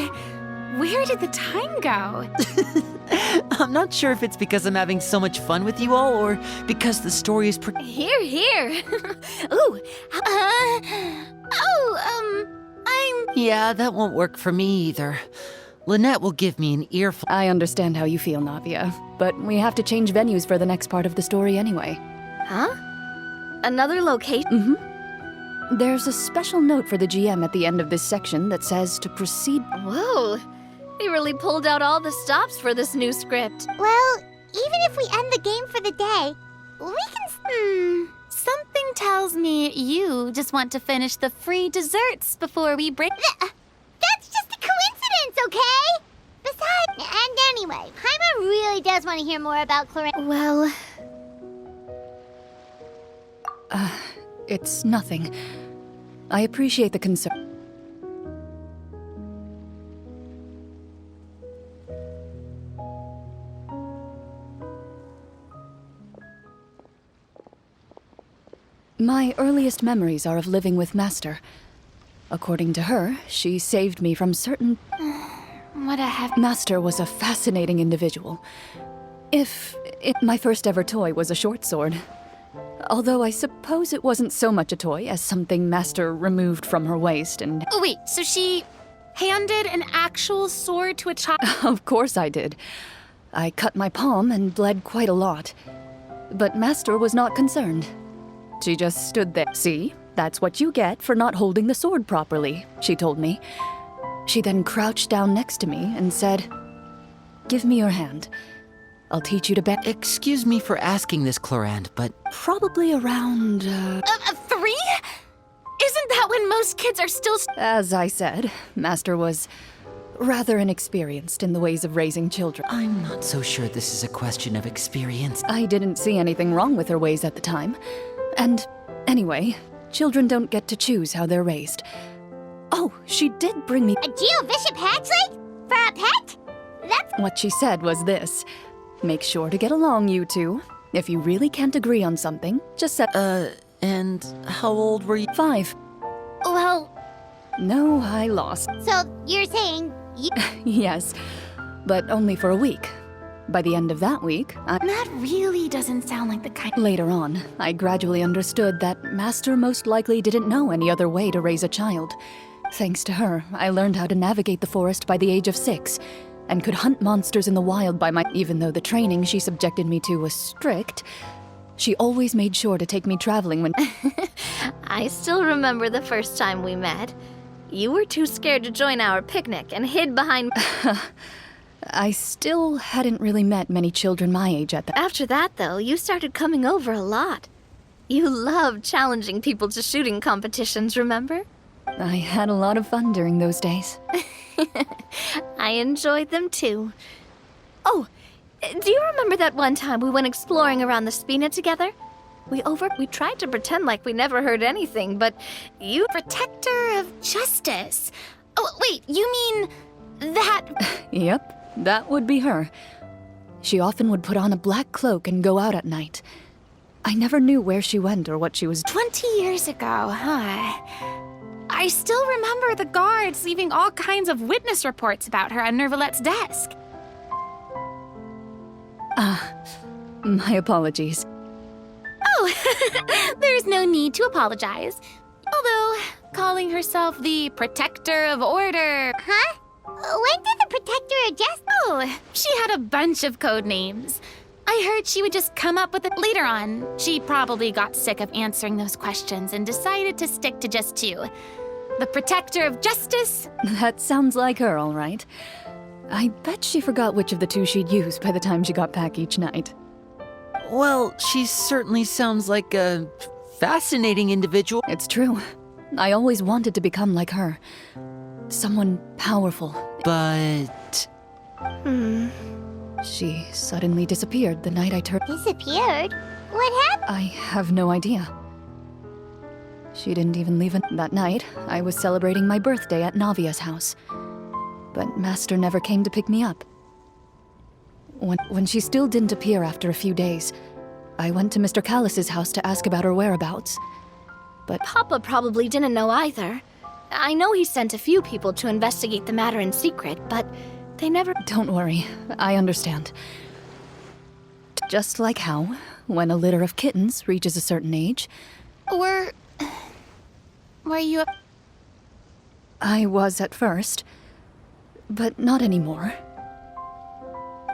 Speaker 5: Where did the time go?
Speaker 4: I'm not sure if it's because I'm having so much fun with you all, or because the story is
Speaker 3: Here, here. Ooh,
Speaker 4: Yeah, that won't work for me either. Lynette will give me an earful.
Speaker 2: I understand how you feel, Navia, but we have to change venues for the next part of the story anyway.
Speaker 3: huh? Another location?
Speaker 2: There's a special note for the GM at the end of this section that says to proceed.
Speaker 3: Whoa, they really pulled out all the stops for this new script.
Speaker 1: Well, even if we end the game for the day, we can...
Speaker 5: Something tells me you just want to finish the free desserts before we break.
Speaker 1: That's just a coincidence, okay? Besides, and anyway, Paimon really does want to hear more about Clorinde.
Speaker 3: Well,
Speaker 2: It's nothing. I appreciate the concern. My earliest memories are of living with Master. According to her, she saved me from certain...
Speaker 5: What a heavy.
Speaker 2: Master was a fascinating individual. If my first ever toy was a short sword. Although I suppose it wasn't so much a toy as something Master removed from her waist and...
Speaker 5: Oh, wait, so she handed an actual sword to a child?
Speaker 2: Of course I did. I cut my palm and bled quite a lot. But Master was not concerned. She just stood there. See, that's what you get for not holding the sword properly, she told me. She then crouched down next to me and said, "Give me your hand. I'll teach you to bend."
Speaker 4: Excuse me for asking this, Clorinde, but
Speaker 2: Probably around,
Speaker 5: 3? Isn't that when most kids are still...
Speaker 2: As I said, Master was rather inexperienced in the ways of raising children.
Speaker 4: I'm not so sure this is a question of experience.
Speaker 2: I didn't see anything wrong with her ways at the time. And anyway, children don't get to choose how they're raised. Oh, she did bring me...
Speaker 1: A Geovishap hatchling? For a pet? That's...
Speaker 2: What she said was this. Make sure to get along, you two. If you really can't agree on something, just set...
Speaker 4: And how old were you?
Speaker 2: 5.
Speaker 5: Well,
Speaker 2: No, I lost.
Speaker 1: So, you're saying...
Speaker 2: Yes, but only for a week. By the end of that week,
Speaker 5: that really doesn't sound like the kind...
Speaker 2: Later on, I gradually understood that Master most likely didn't know any other way to raise a child. Thanks to her, I learned how to navigate the forest by the age of 6, and could hunt monsters in the wild by my... Even though the training she subjected me to was strict, she always made sure to take me traveling when...
Speaker 3: I still remember the first time we met. You were too scared to join our picnic and hid behind...
Speaker 2: I still hadn't really met many children my age at that...
Speaker 3: After that, though, you started coming over a lot. You loved challenging people to shooting competitions, remember?
Speaker 2: I had a lot of fun during those days.
Speaker 3: I enjoyed them too. Oh, do you remember that one time we went exploring around the Spina together? We tried to pretend like we never heard anything, but you...
Speaker 5: Protector of justice. Oh, wait, you mean that...
Speaker 2: Yep, that would be her. She often would put on a black cloak and go out at night. I never knew where she went or what she was...
Speaker 5: 20 years ago, huh? I still remember the guards leaving all kinds of witness reports about her on Nervalette's desk.
Speaker 2: My apologies.
Speaker 5: Oh, there's no need to apologize. Although, calling herself the Protector of Order...
Speaker 1: Huh? When did the Protector adjust?
Speaker 5: Oh, she had a bunch of code names. I heard she would just come up with it later on. She probably got sick of answering those questions and decided to stick to just 2. The Protector of Justice.
Speaker 2: That sounds like her, all right. I bet she forgot which of the 2 she'd use by the time she got back each night.
Speaker 4: Well, she certainly sounds like a fascinating individual.
Speaker 2: It's true. I always wanted to become like her. Someone powerful.
Speaker 4: But...
Speaker 2: She suddenly disappeared the night I turned...
Speaker 1: Disappeared? What happened?
Speaker 2: I have no idea. She didn't even leave that night. I was celebrating my birthday at Navia's house. but Master never came to pick me up. When she still didn't appear after a few days, I went to Mr. Callus's house to ask about her whereabouts. But
Speaker 3: Papa probably didn't know either. I know he sent a few people to investigate the matter in secret, but they never...
Speaker 2: don't worry, I understand. Just like how, when a litter of kittens reaches a certain age...
Speaker 5: Were you...
Speaker 2: I was at first, but not anymore.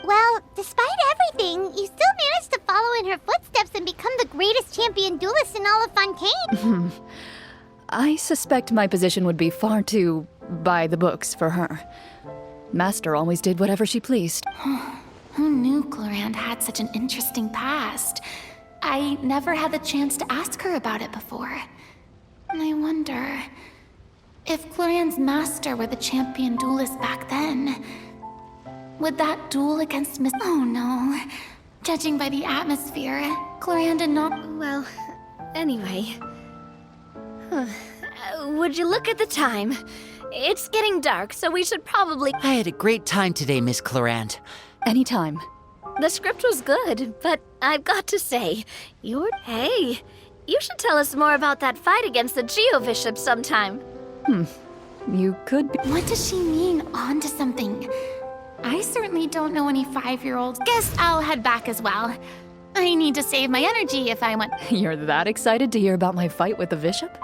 Speaker 1: Well, despite everything, you still managed to follow in her footsteps and become the greatest champion duelist in all of Fontaine.
Speaker 2: I suspect my position would be far too by the books for her. Master always did whatever she pleased.
Speaker 5: Who knew Clorinde had such an interesting past? I never had the chance to ask her about it before. And I wonder... if Clorinde's master were the champion duelist back then... would that duel against Miss... Oh no. Judging by the atmosphere, Clorinde did not...
Speaker 3: Well, anyway... Would you look at the time? It's getting dark, so we should probably...
Speaker 4: I had a great time today, Miss Clorinde.
Speaker 2: Anytime.
Speaker 3: The script was good, but I've got to say, Hey, you should tell us more about that fight against the Geo-Bishop sometime.
Speaker 2: You could be...
Speaker 5: What does she mean, on to something? I certainly don't know any 5-year-olds. Guess I'll head back as well. I need to save my energy if I want...
Speaker 2: You're that excited to hear about my fight with the bishop?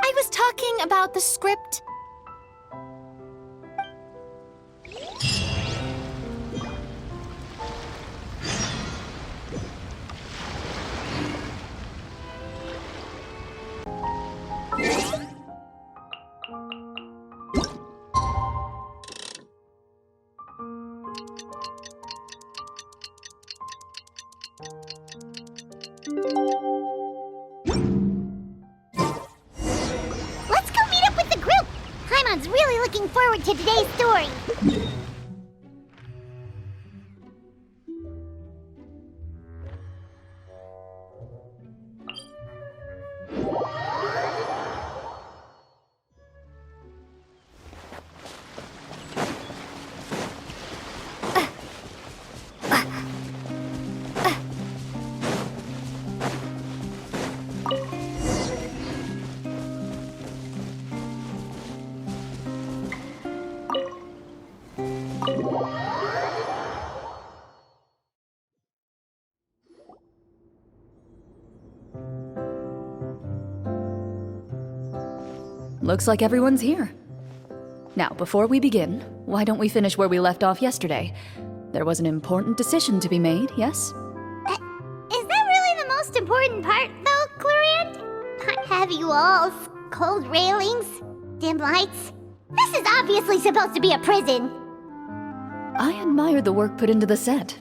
Speaker 5: I was talking about the script.
Speaker 1: Let's go meet up with the group! Paimon's really looking forward to today's story.
Speaker 2: Looks like everyone's here. Now, before we begin, why don't we finish where we left off yesterday? There was an important decision to be made, yes?
Speaker 1: Is that really the most important part, though, Clorinde? Heavy walls, cold railings, dim lights. This is obviously supposed to be a prison.
Speaker 2: I admire the work put into the set.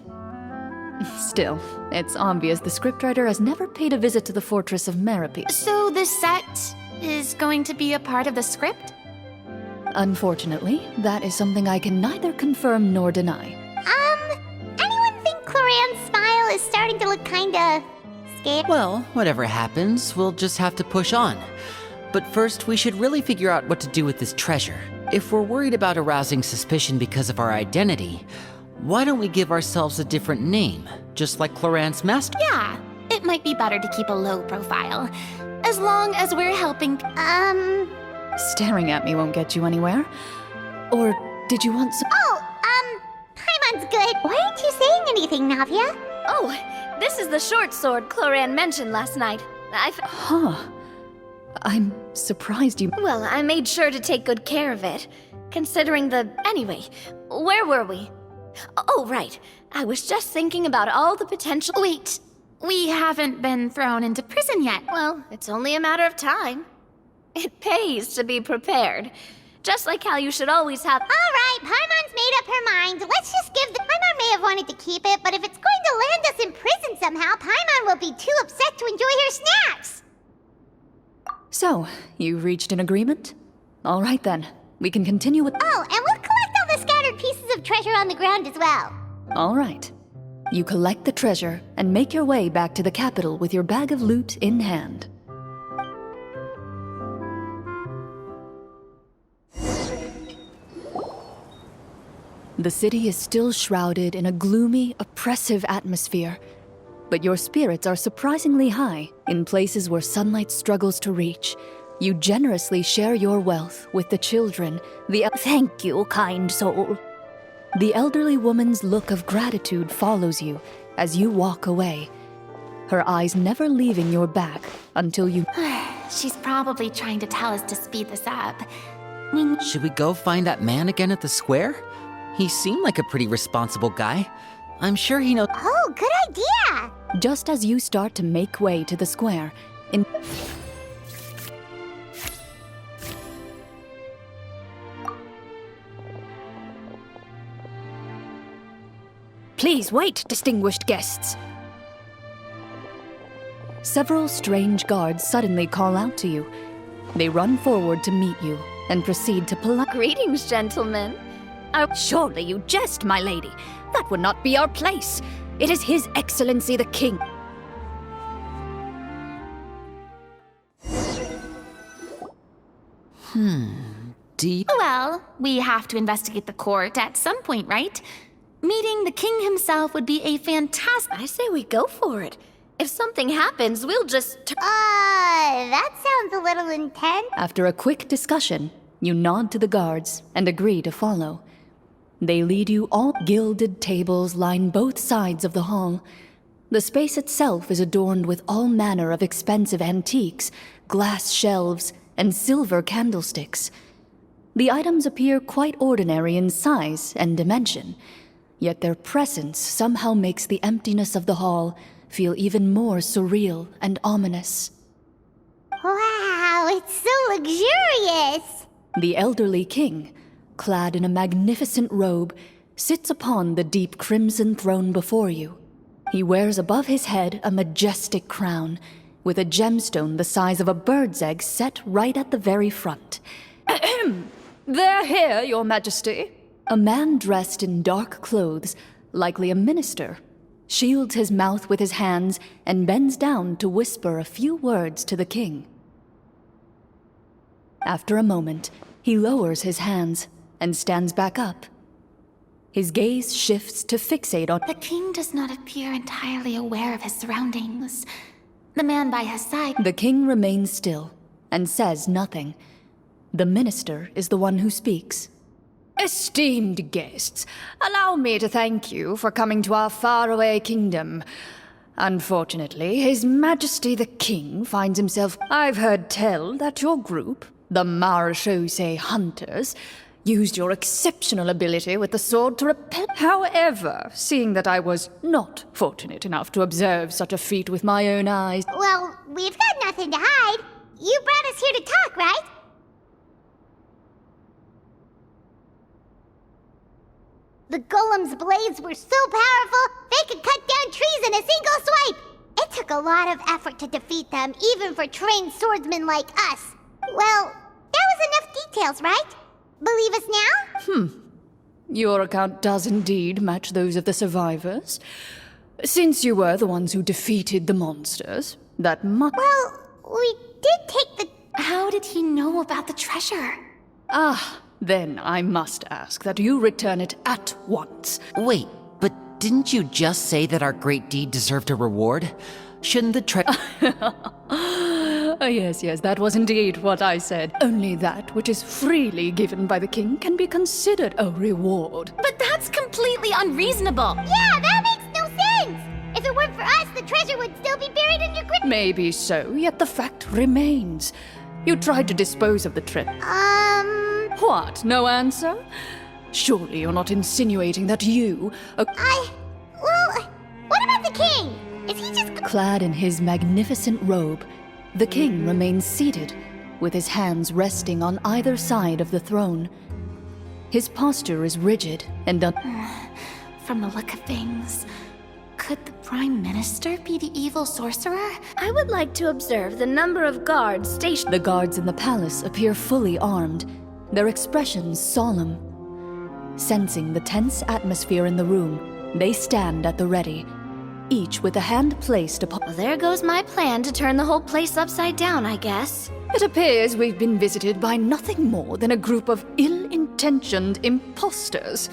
Speaker 2: Still, it's obvious the scriptwriter has never paid a visit to the fortress of Merope.
Speaker 5: So the set is going to be a part of the script?
Speaker 2: Unfortunately, that is something I can neither confirm nor deny.
Speaker 1: Anyone think Clorinde's smile is starting to look kinda scared?
Speaker 4: Well, whatever happens, we'll just have to push on. But first, we should really figure out what to do with this treasure. If we're worried about arousing suspicion because of our identity, why don't we give ourselves a different name, just like Clorinde's master?
Speaker 5: Yeah, it might be better to keep a low profile, as long as we're helping...
Speaker 2: Staring at me won't get you anywhere. Or did you want some...
Speaker 1: Paimon's good. Why aren't you saying anything, Navia?
Speaker 3: Oh, this is the short sword Clorinde mentioned last night.
Speaker 2: Huh. I'm surprised you...
Speaker 3: Well, I made sure to take good care of it, considering the... Anyway, where were we? Oh, right. I was just thinking about all the potential...
Speaker 5: Wait, we haven't been thrown into prison yet.
Speaker 3: Well, it's only a matter of time. It pays to be prepared. Just like how you should always have...
Speaker 1: All right, Paimon's made up her mind. Let's just give the... Paimon may have wanted to keep it, but if it's going to land us in prison somehow, Paimon will be too upset to enjoy her snacks.
Speaker 2: So, you reached an agreement? All right then. We can continue with...
Speaker 1: Oh, and we'll collect all the scattered pieces of treasure on the ground as well.
Speaker 2: All right. You collect the treasure and make your way back to the capital with your bag of loot in hand. The city is still shrouded in a gloomy, oppressive atmosphere, but your spirits are surprisingly high. In places where sunlight struggles to reach, you generously share your wealth with the children.
Speaker 8: Thank you, kind soul.
Speaker 2: The elderly woman's look of gratitude follows you as you walk away, her eyes never leaving your back until you...
Speaker 5: She's probably trying to tell us to speed this up.
Speaker 4: Should we go find that man again at the square? He seemed like a pretty responsible guy. I'm sure he knows.
Speaker 1: Oh, good idea!
Speaker 2: Just as you start to make way to the square,
Speaker 8: Please wait, distinguished guests.
Speaker 2: Several strange guards suddenly call out to you. They run forward to meet you and proceed to
Speaker 3: Greetings, gentlemen.
Speaker 8: Surely you jest, my lady. That would not be our place. It is His Excellency the King.
Speaker 4: Deep.
Speaker 5: Well, we have to investigate the court at some point, right? Meeting the king himself would be a fantastic...
Speaker 3: I say we go for it. If something happens, we'll just...
Speaker 1: That sounds a little intense.
Speaker 2: After a quick discussion, you nod to the guards and agree to follow. They lead you all. Gilded tables line both sides of the hall. The space itself is adorned with all manner of expensive antiques, glass shelves, and silver candlesticks. The items appear quite ordinary in size and dimension, yet their presence somehow makes the emptiness of the hall feel even more surreal and ominous.
Speaker 1: Wow, it's so luxurious!
Speaker 2: The elderly king, clad in a magnificent robe, sits upon the deep crimson throne before you. He wears above his head a majestic crown, with a gemstone the size of a bird's egg set right at the very front.
Speaker 8: They're here, Your Majesty.
Speaker 2: A man dressed in dark clothes, likely a minister, shields his mouth with his hands and bends down to whisper a few words to the king. After a moment, he lowers his hands and stands back up. His gaze shifts to fixate on...
Speaker 5: The king does not appear entirely aware of his surroundings. The man by his side...
Speaker 2: The king remains still and says nothing. The minister is the one who speaks.
Speaker 8: Esteemed guests, allow me to thank you for coming to our faraway kingdom. Unfortunately, His Majesty the King finds himself... I've heard tell that your group, the Marechaussee Hunters, used your exceptional ability with the sword to repel... However, seeing that I was not fortunate enough to observe such a feat with my own eyes...
Speaker 1: Well, we've got nothing to hide. You brought us here to talk, right? The golem's blades were so powerful, they could cut down trees in a single swipe! It took a lot of effort to defeat them, even for trained swordsmen like us. Well, there was enough details, right? Believe us now?
Speaker 8: Your account does indeed match those of the survivors. Since you were the ones who defeated the monsters, that must...
Speaker 1: Well, we did take the...
Speaker 5: How did he know about the treasure?
Speaker 8: Then I must ask that you return it at once.
Speaker 4: Wait, but didn't you just say that our great deed deserved a reward? Shouldn't the
Speaker 8: Yes, that was indeed what I said. Only that which is freely given by the king can be considered a reward.
Speaker 5: But that's completely unreasonable!
Speaker 1: Yeah, that makes no sense! If it weren't for us, the treasure would still be buried in your grave.
Speaker 8: Maybe so, yet the fact remains. You tried to dispose of the trip. What, no answer? Surely you're not insinuating that you...
Speaker 1: Well, what about the king? Is he just...
Speaker 2: Clad in his magnificent robe, the king remains seated, with his hands resting on either side of the throne. His posture is rigid and
Speaker 5: From the look of things, could the Prime Minister be the evil sorcerer?
Speaker 3: I would like to observe the number of guards stationed.
Speaker 2: The guards in the palace appear fully armed, their expressions solemn. Sensing the tense atmosphere in the room, they stand at the ready, each with a hand placed upon...
Speaker 3: Well, there goes my plan to turn the whole place upside down, I guess.
Speaker 8: It appears we've been visited by nothing more than a group of ill-intentioned imposters.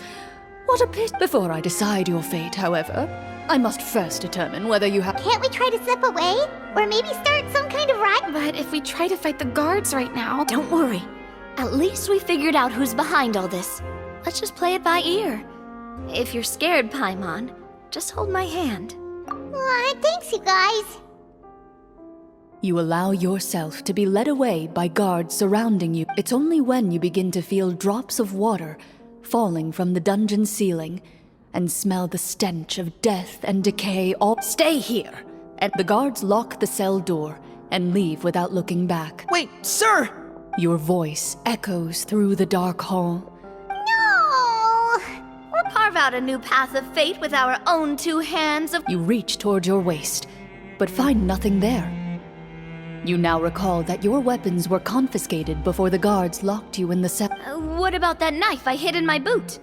Speaker 2: What a pity. Before I decide your fate, however, I must first determine whether you have...
Speaker 1: Can't we try to slip away? Or maybe start some kind of riot?
Speaker 5: But if we try to fight the guards right now...
Speaker 3: Don't worry. At least we figured out who's behind all this. Let's just play it by ear. If you're scared, Paimon, just hold my hand.
Speaker 1: Aw, thanks, you guys.
Speaker 2: You allow yourself to be led away by guards surrounding you. It's only when you begin to feel drops of water falling from the dungeon ceiling and smell the stench of death and decay all— Stay here! And the guards lock the cell door and leave without looking back.
Speaker 6: Wait, sir!
Speaker 2: Your voice echoes through the dark hall.
Speaker 1: No!
Speaker 3: We'll carve out a new path of fate with our own 2 hands of—
Speaker 2: You reach toward your waist, but find nothing there. You now recall that your weapons were confiscated before the guards locked you in the cell.
Speaker 3: What about that knife I hid in my boot?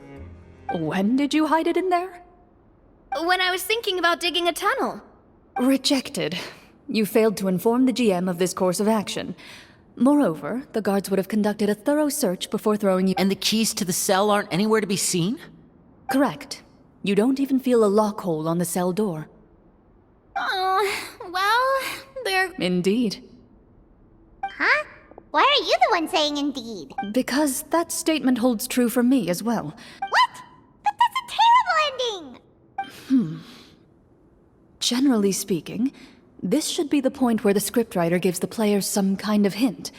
Speaker 2: When did you hide it in there?
Speaker 3: When I was thinking about digging a tunnel.
Speaker 2: Rejected. You failed to inform the GM of this course of action. Moreover, the guards would have conducted a thorough search before throwing you—
Speaker 4: And the keys to the cell aren't anywhere to be seen?
Speaker 2: Correct. You don't even feel a lock hole on the cell door.
Speaker 5: Well, they're...
Speaker 2: Indeed.
Speaker 1: Huh? Why are you the one saying indeed?
Speaker 2: Because that statement holds true for me as well.
Speaker 1: What? But that's a terrible ending!
Speaker 2: Generally speaking, this should be the point where the scriptwriter gives the players some kind of hint.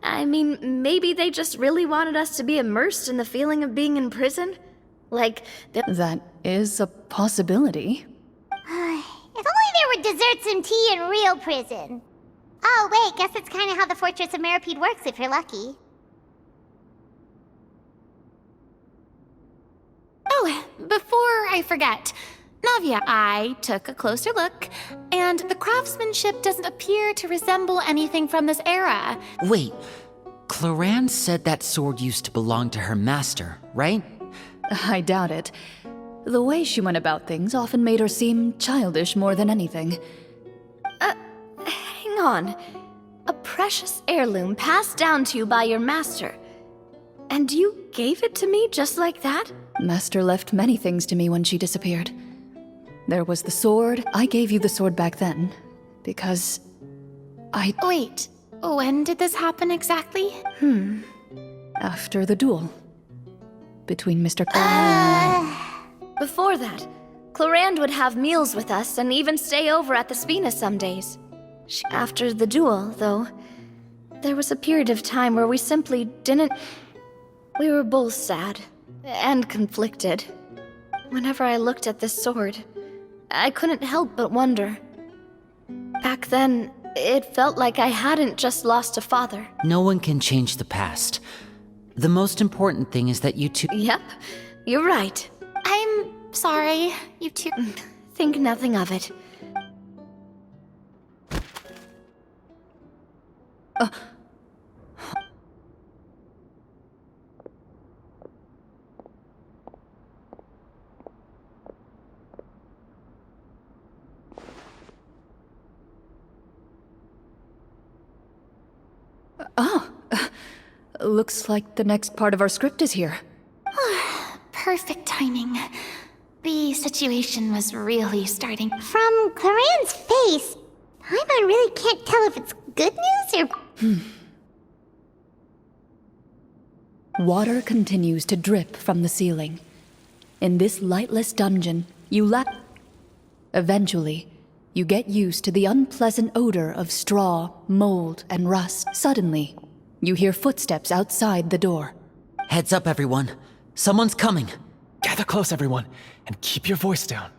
Speaker 3: I mean, maybe they just really wanted us to be immersed in the feeling of being in prison? Like,
Speaker 2: That is a possibility.
Speaker 1: If only there were desserts and tea in real prison. Oh, wait, guess that's kind of how the Fortress of Meripede works if you're lucky.
Speaker 5: Oh, before I forget, Navia, I took a closer look, and the craftsmanship doesn't appear to resemble anything from this era.
Speaker 4: Wait, Clorinde said that sword used to belong to her master, right?
Speaker 2: I doubt it. The way she went about things often made her seem childish more than anything.
Speaker 3: hang on. A precious heirloom passed down to you by your master. And you gave it to me just like that?
Speaker 2: Master left many things to me when she disappeared. There was the sword. I gave you the sword back then, because
Speaker 5: Wait, when did this happen exactly?
Speaker 2: after the duel between Mr.
Speaker 3: Before that, Clorinde would have meals with us and even stay over at the Spina some days. After the duel, though, there was a period of time where we simply didn't... We were both sad and conflicted. Whenever I looked at this sword, I couldn't help but wonder. Back then, it felt like I hadn't just lost a father.
Speaker 4: No one can change the past. The most important thing is that you two...
Speaker 3: Yep, you're right.
Speaker 5: I'm sorry, you two...
Speaker 3: Think nothing of it.
Speaker 2: Looks like the next part of our script is here.
Speaker 5: Perfect timing. The situation was really starting.
Speaker 1: From Clorinde's face, Paimon really can't tell if it's good news or...
Speaker 2: Water continues to drip from the ceiling. In this lightless dungeon, you Eventually, you get used to the unpleasant odor of straw, mold, and rust. Suddenly, you hear footsteps outside the door.
Speaker 4: Heads up, everyone. Someone's coming.
Speaker 6: Gather close, everyone, and keep your voice down.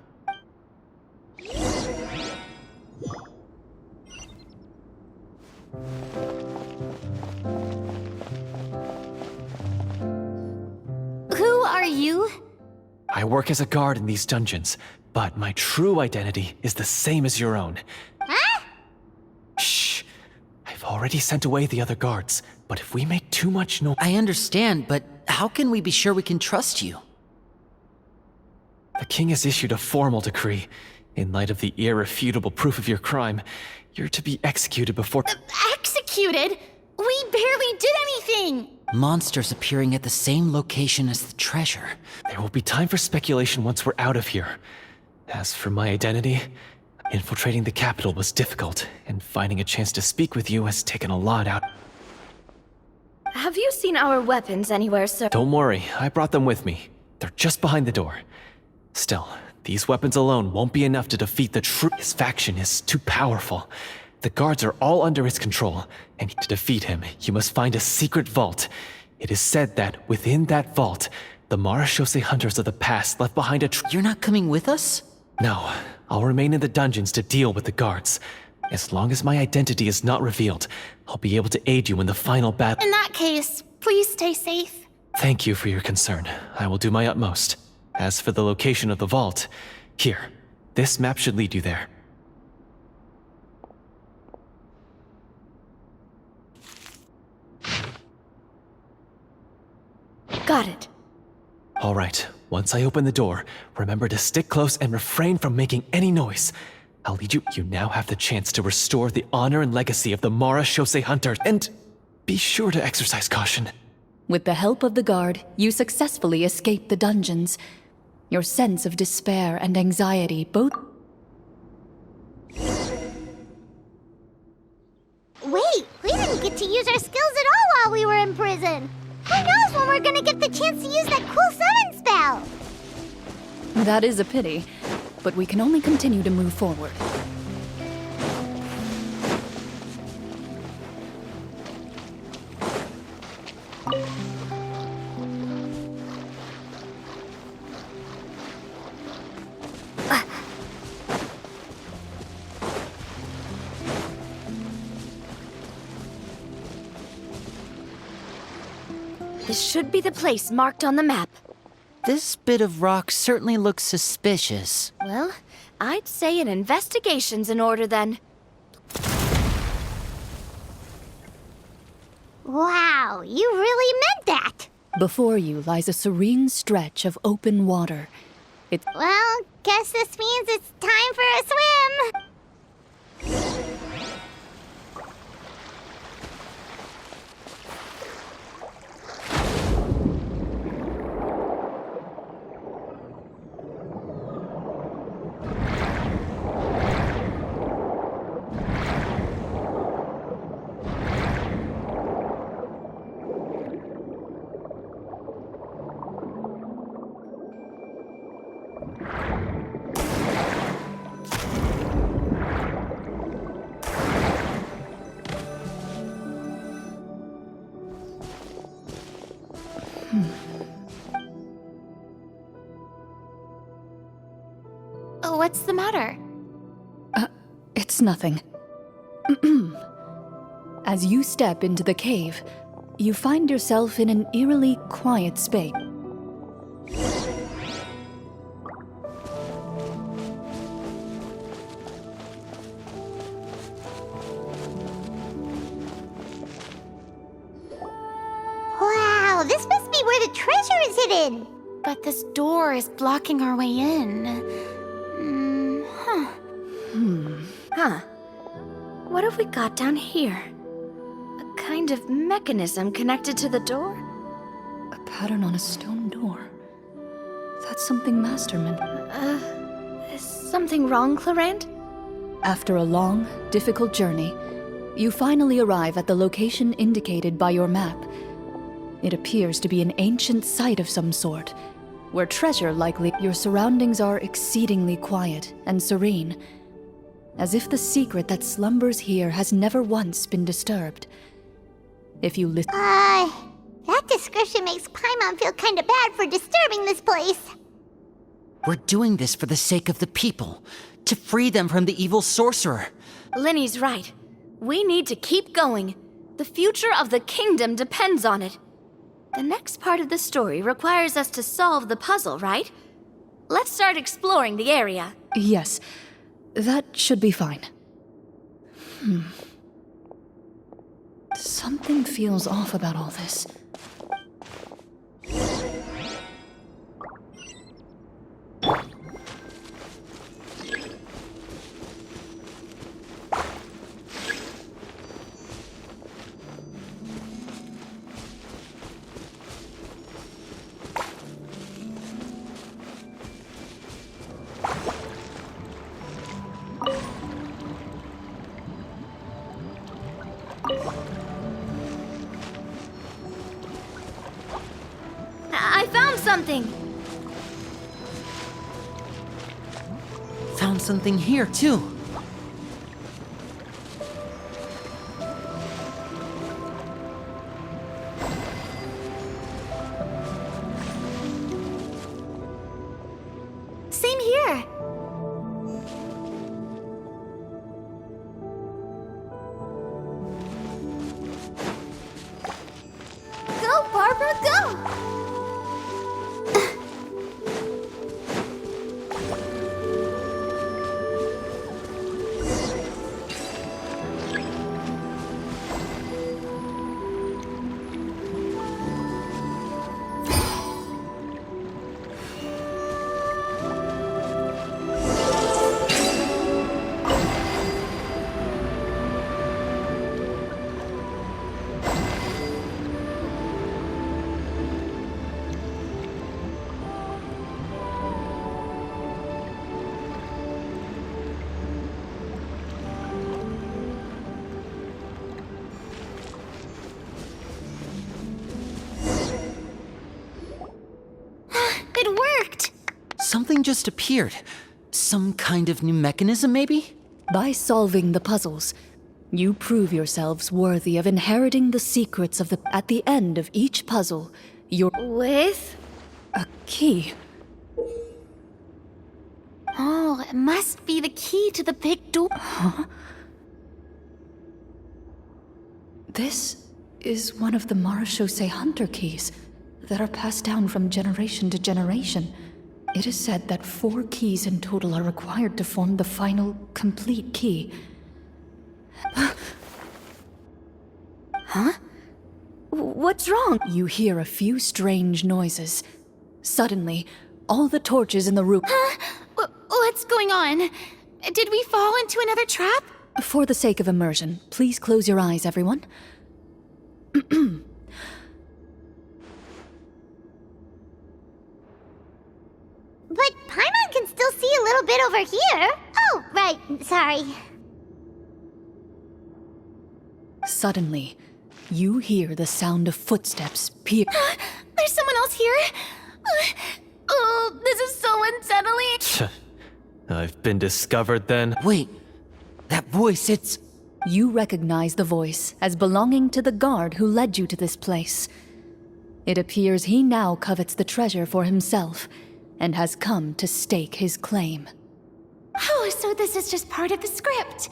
Speaker 5: Who are you?
Speaker 6: I work as a guard in these dungeons, but my true identity is the same as your own.
Speaker 1: Huh?
Speaker 6: Shh. I've already sent away the other guards, but if we make too much noise...
Speaker 4: I understand, but how can we be sure we can trust you?
Speaker 6: The king has issued a formal decree. In light of the irrefutable proof of your crime, you're to be executed before...
Speaker 5: Executed? We barely did anything!
Speaker 4: Monsters appearing at the same location as the treasure.
Speaker 6: There will be time for speculation once we're out of here. As for my identity, infiltrating the capital was difficult, and finding a chance to speak with you has taken a lot out.
Speaker 3: Have you seen our weapons anywhere, sir?
Speaker 6: Don't worry, I brought them with me. They're just behind the door. Still, these weapons alone won't be enough to defeat the true. His faction is too powerful. The guards are all under his control, and to defeat him, you must find a secret vault. It is said that within that vault, the Marechaussee hunters of the past left behind a
Speaker 4: You're not coming with us?
Speaker 6: No, I'll remain in the dungeons to deal with the guards. As long as my identity is not revealed, I'll be able to aid you in the final battle.
Speaker 5: In that case, please stay safe.
Speaker 6: Thank you for your concern. I will do my utmost. As for the location of the vault, here, this map should lead you there.
Speaker 3: Got it.
Speaker 6: All right, once I open the door, remember to stick close and refrain from making any noise. I'll lead you. You now have the chance to restore the honor and legacy of the Marechaussee hunters, and be sure to exercise caution.
Speaker 2: With the help of the guard, you successfully escape the dungeons. Your sense of despair and anxiety both...
Speaker 1: Wait, we didn't get to use our skills at all while we were in prison. Who knows when we're gonna get the chance to use that cool summon spell?
Speaker 2: That is a pity, but we can only continue to move forward.
Speaker 3: This should be the place marked on the map.
Speaker 4: This bit of rock certainly looks suspicious.
Speaker 3: Well, I'd say an investigation's in order then.
Speaker 1: Wow, you really meant that.
Speaker 2: Before you lies a serene stretch of open water.
Speaker 1: Well, guess this means it's time for a swim.
Speaker 5: What's the matter?
Speaker 2: It's nothing. As you step into the cave, you find yourself in an eerily quiet space.
Speaker 1: Wow, this must be where the treasure is hidden.
Speaker 5: But this door is blocking our way in.
Speaker 3: Huh. What have we got down here? A kind of mechanism connected to the door?
Speaker 2: A pattern on a stone door. That's something Masterman.
Speaker 3: Is something wrong, Clorinde?
Speaker 2: After a long, difficult journey, you finally arrive at the location indicated by your map. It appears to be an ancient site of some sort, where treasure likely. Your surroundings are exceedingly quiet and serene, as if the secret that slumbers here has never once been disturbed. If you listen...
Speaker 1: That description makes Paimon feel kinda bad for disturbing this place.
Speaker 4: We're doing this for the sake of the people, to free them from the evil sorcerer.
Speaker 3: Linny's right. We need to keep going. The future of the kingdom depends on it. The next part of the story requires us to solve the puzzle, right? Let's start exploring the area.
Speaker 2: Yes, that should be fine. Something feels off about all this.
Speaker 3: something!
Speaker 4: Found something here, too.
Speaker 5: Same here. Go, Barbara, go! It worked!
Speaker 4: Something just appeared. Some kind of new mechanism, maybe?
Speaker 2: By solving the puzzles, you prove yourselves worthy of inheriting the secrets of the... At the end of each puzzle, you're...
Speaker 3: With?
Speaker 2: A key.
Speaker 5: Oh, it must be the key to the big door.
Speaker 2: This is one of the Marechaussee Hunter keys that are passed down from generation to generation. It is said that 4 keys in total are required to form the final, complete key.
Speaker 3: Huh? What's wrong?
Speaker 2: You hear a few strange noises. Suddenly, all the torches in the room...
Speaker 5: What's going on? Did we fall into another trap?
Speaker 2: For the sake of immersion, please close your eyes, everyone.
Speaker 1: But Paimon can still see a little bit over here. Oh, right, sorry.
Speaker 2: Suddenly, you hear the sound of footsteps peer...
Speaker 5: There's someone else here? Oh, this is so unsettling.
Speaker 6: I've been discovered then.
Speaker 4: Wait, that voice, it's...
Speaker 2: You recognize the voice as belonging to the guard who led you to this place. It appears he now covets the treasure for himself, and has come to stake his claim.
Speaker 5: Oh, so this is just part of the script.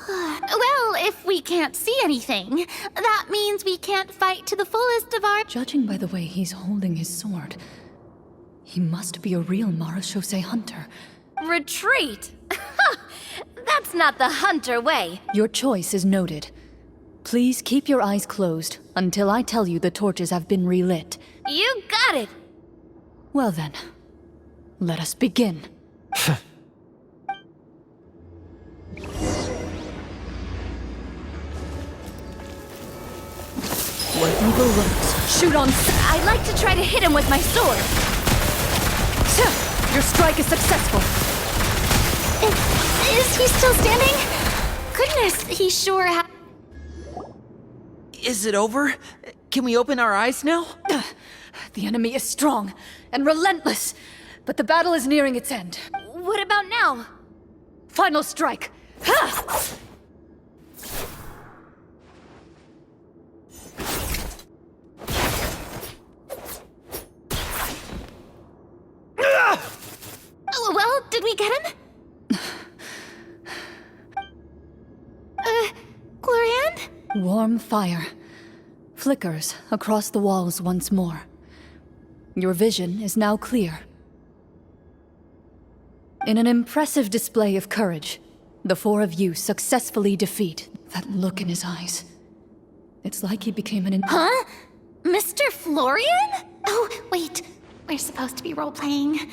Speaker 5: Well, if we can't see anything, that means we can't fight to the fullest of our...
Speaker 2: Judging by the way he's holding his sword, he must be a real Marechaussee Hunter.
Speaker 3: Retreat! That's not the Hunter way.
Speaker 2: Your choice is noted. Please keep your eyes closed until I tell you the torches have been relit.
Speaker 3: You got it!
Speaker 2: Well then, let us begin. Where evil lurks, shoot on...
Speaker 3: I'd like to try to hit him with my sword.
Speaker 2: Your strike is successful.
Speaker 5: Is he still standing? Goodness, he sure
Speaker 4: Is it over? Can we open our eyes now?
Speaker 2: The enemy is strong and relentless, but the battle is nearing its end.
Speaker 3: What about now?
Speaker 2: Final strike. Ha!
Speaker 5: Well, did we get him? Glorian?
Speaker 2: Warm fire flickers across the walls once more. Your vision is now clear. In an impressive display of courage, the 4 of you successfully defeat. That look in his eyes. It's like he became an...
Speaker 5: Huh? Mr. Florian? Oh, wait. We're supposed to be role-playing.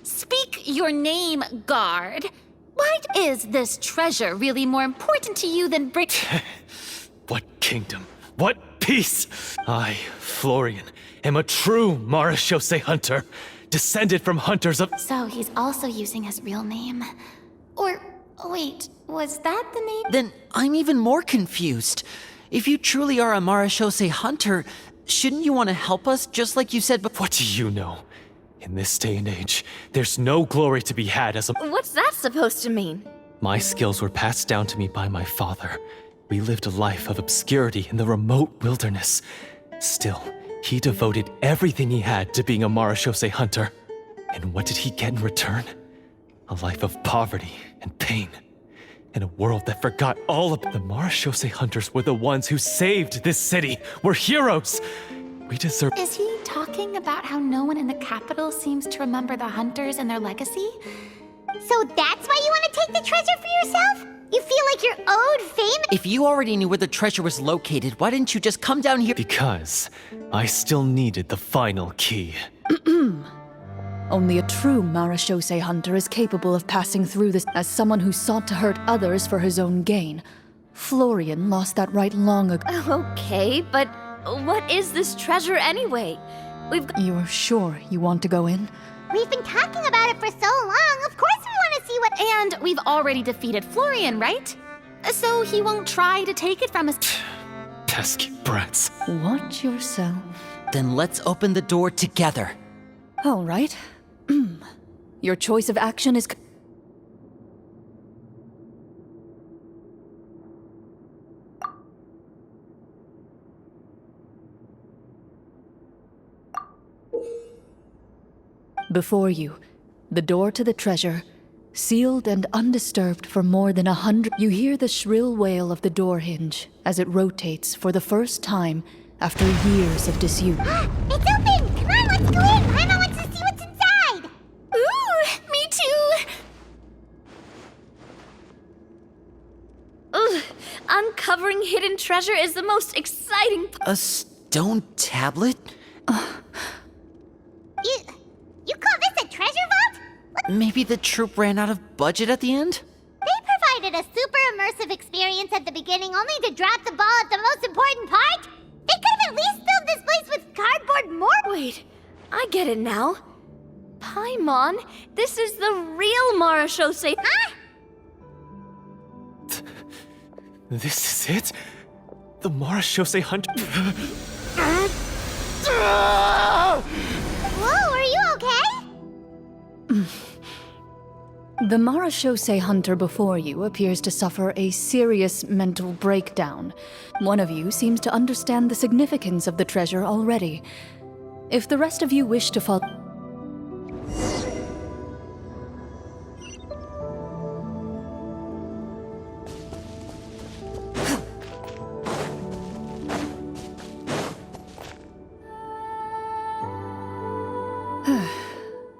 Speaker 5: Speak your name, guard. Why is this treasure really more important to you than
Speaker 6: What kingdom? What peace? I, Florian, am a true Marechaussee Hunter, descended from hunters of...
Speaker 5: So he's also using his real name. Or, wait, was that the name?
Speaker 4: Then I'm even more confused. If you truly are a Marechaussee Hunter, Shouldn't you want to help us, just like you said before?
Speaker 6: What do you know? In this day and age, there's no glory to be had as a...
Speaker 3: What's that supposed to mean?
Speaker 6: My skills were passed down to me by my father. We lived a life of obscurity in the remote wilderness. Still, he devoted everything he had to being a Marachose hunter. And what did he get in return? A life of poverty and pain. In a world that forgot all of the Marachose hunters were the ones who saved this city. We're heroes. We deserve...
Speaker 5: Is he talking about how no one in the capital seems to remember the hunters and their legacy?
Speaker 1: So that's why you want to take the treasure for yourself? You feel like you're owed fame?
Speaker 4: If you already knew where the treasure was located, why didn't you just come down here?
Speaker 6: Because I still needed the final key.
Speaker 2: Only a true Marachose hunter is capable of passing through this as someone who sought to hurt others for his own gain. Florian lost that right long ago.
Speaker 3: Okay, but what is this treasure anyway?
Speaker 2: You're sure you want to go in?
Speaker 1: We've been talking about it for so long. Of course we want to see what...
Speaker 5: And we've already defeated Florian, right? So he won't try to take it from us.
Speaker 6: Pesky brats.
Speaker 2: Watch yourself.
Speaker 4: Then let's open the door together.
Speaker 2: All right. Your choice of action is... Before you, the door to the treasure, sealed and undisturbed for more than 100... You hear the shrill wail of the door hinge as it rotates for the first time after years of disuse.
Speaker 1: It's open! Come on, let's go in! Paimon wants to see what's inside!
Speaker 5: Ooh, me too!
Speaker 3: Ugh, uncovering hidden treasure is the most exciting
Speaker 4: A stone tablet?
Speaker 1: You call this a treasure vault?
Speaker 4: Maybe the troop ran out of budget at the end?
Speaker 1: They provided a super immersive experience at the beginning only to drop the ball at the most important part? They could have at least filled this place with cardboard more.
Speaker 3: Wait, I get it now. Paimon, this is the real Marachose.
Speaker 1: Huh?
Speaker 6: This is it? The Marachose hunter...
Speaker 1: Whoa, are you okay?
Speaker 2: The Marachose hunter before you appears to suffer a serious mental breakdown. One of you seems to understand the significance of the treasure already. If the rest of you wish to follow...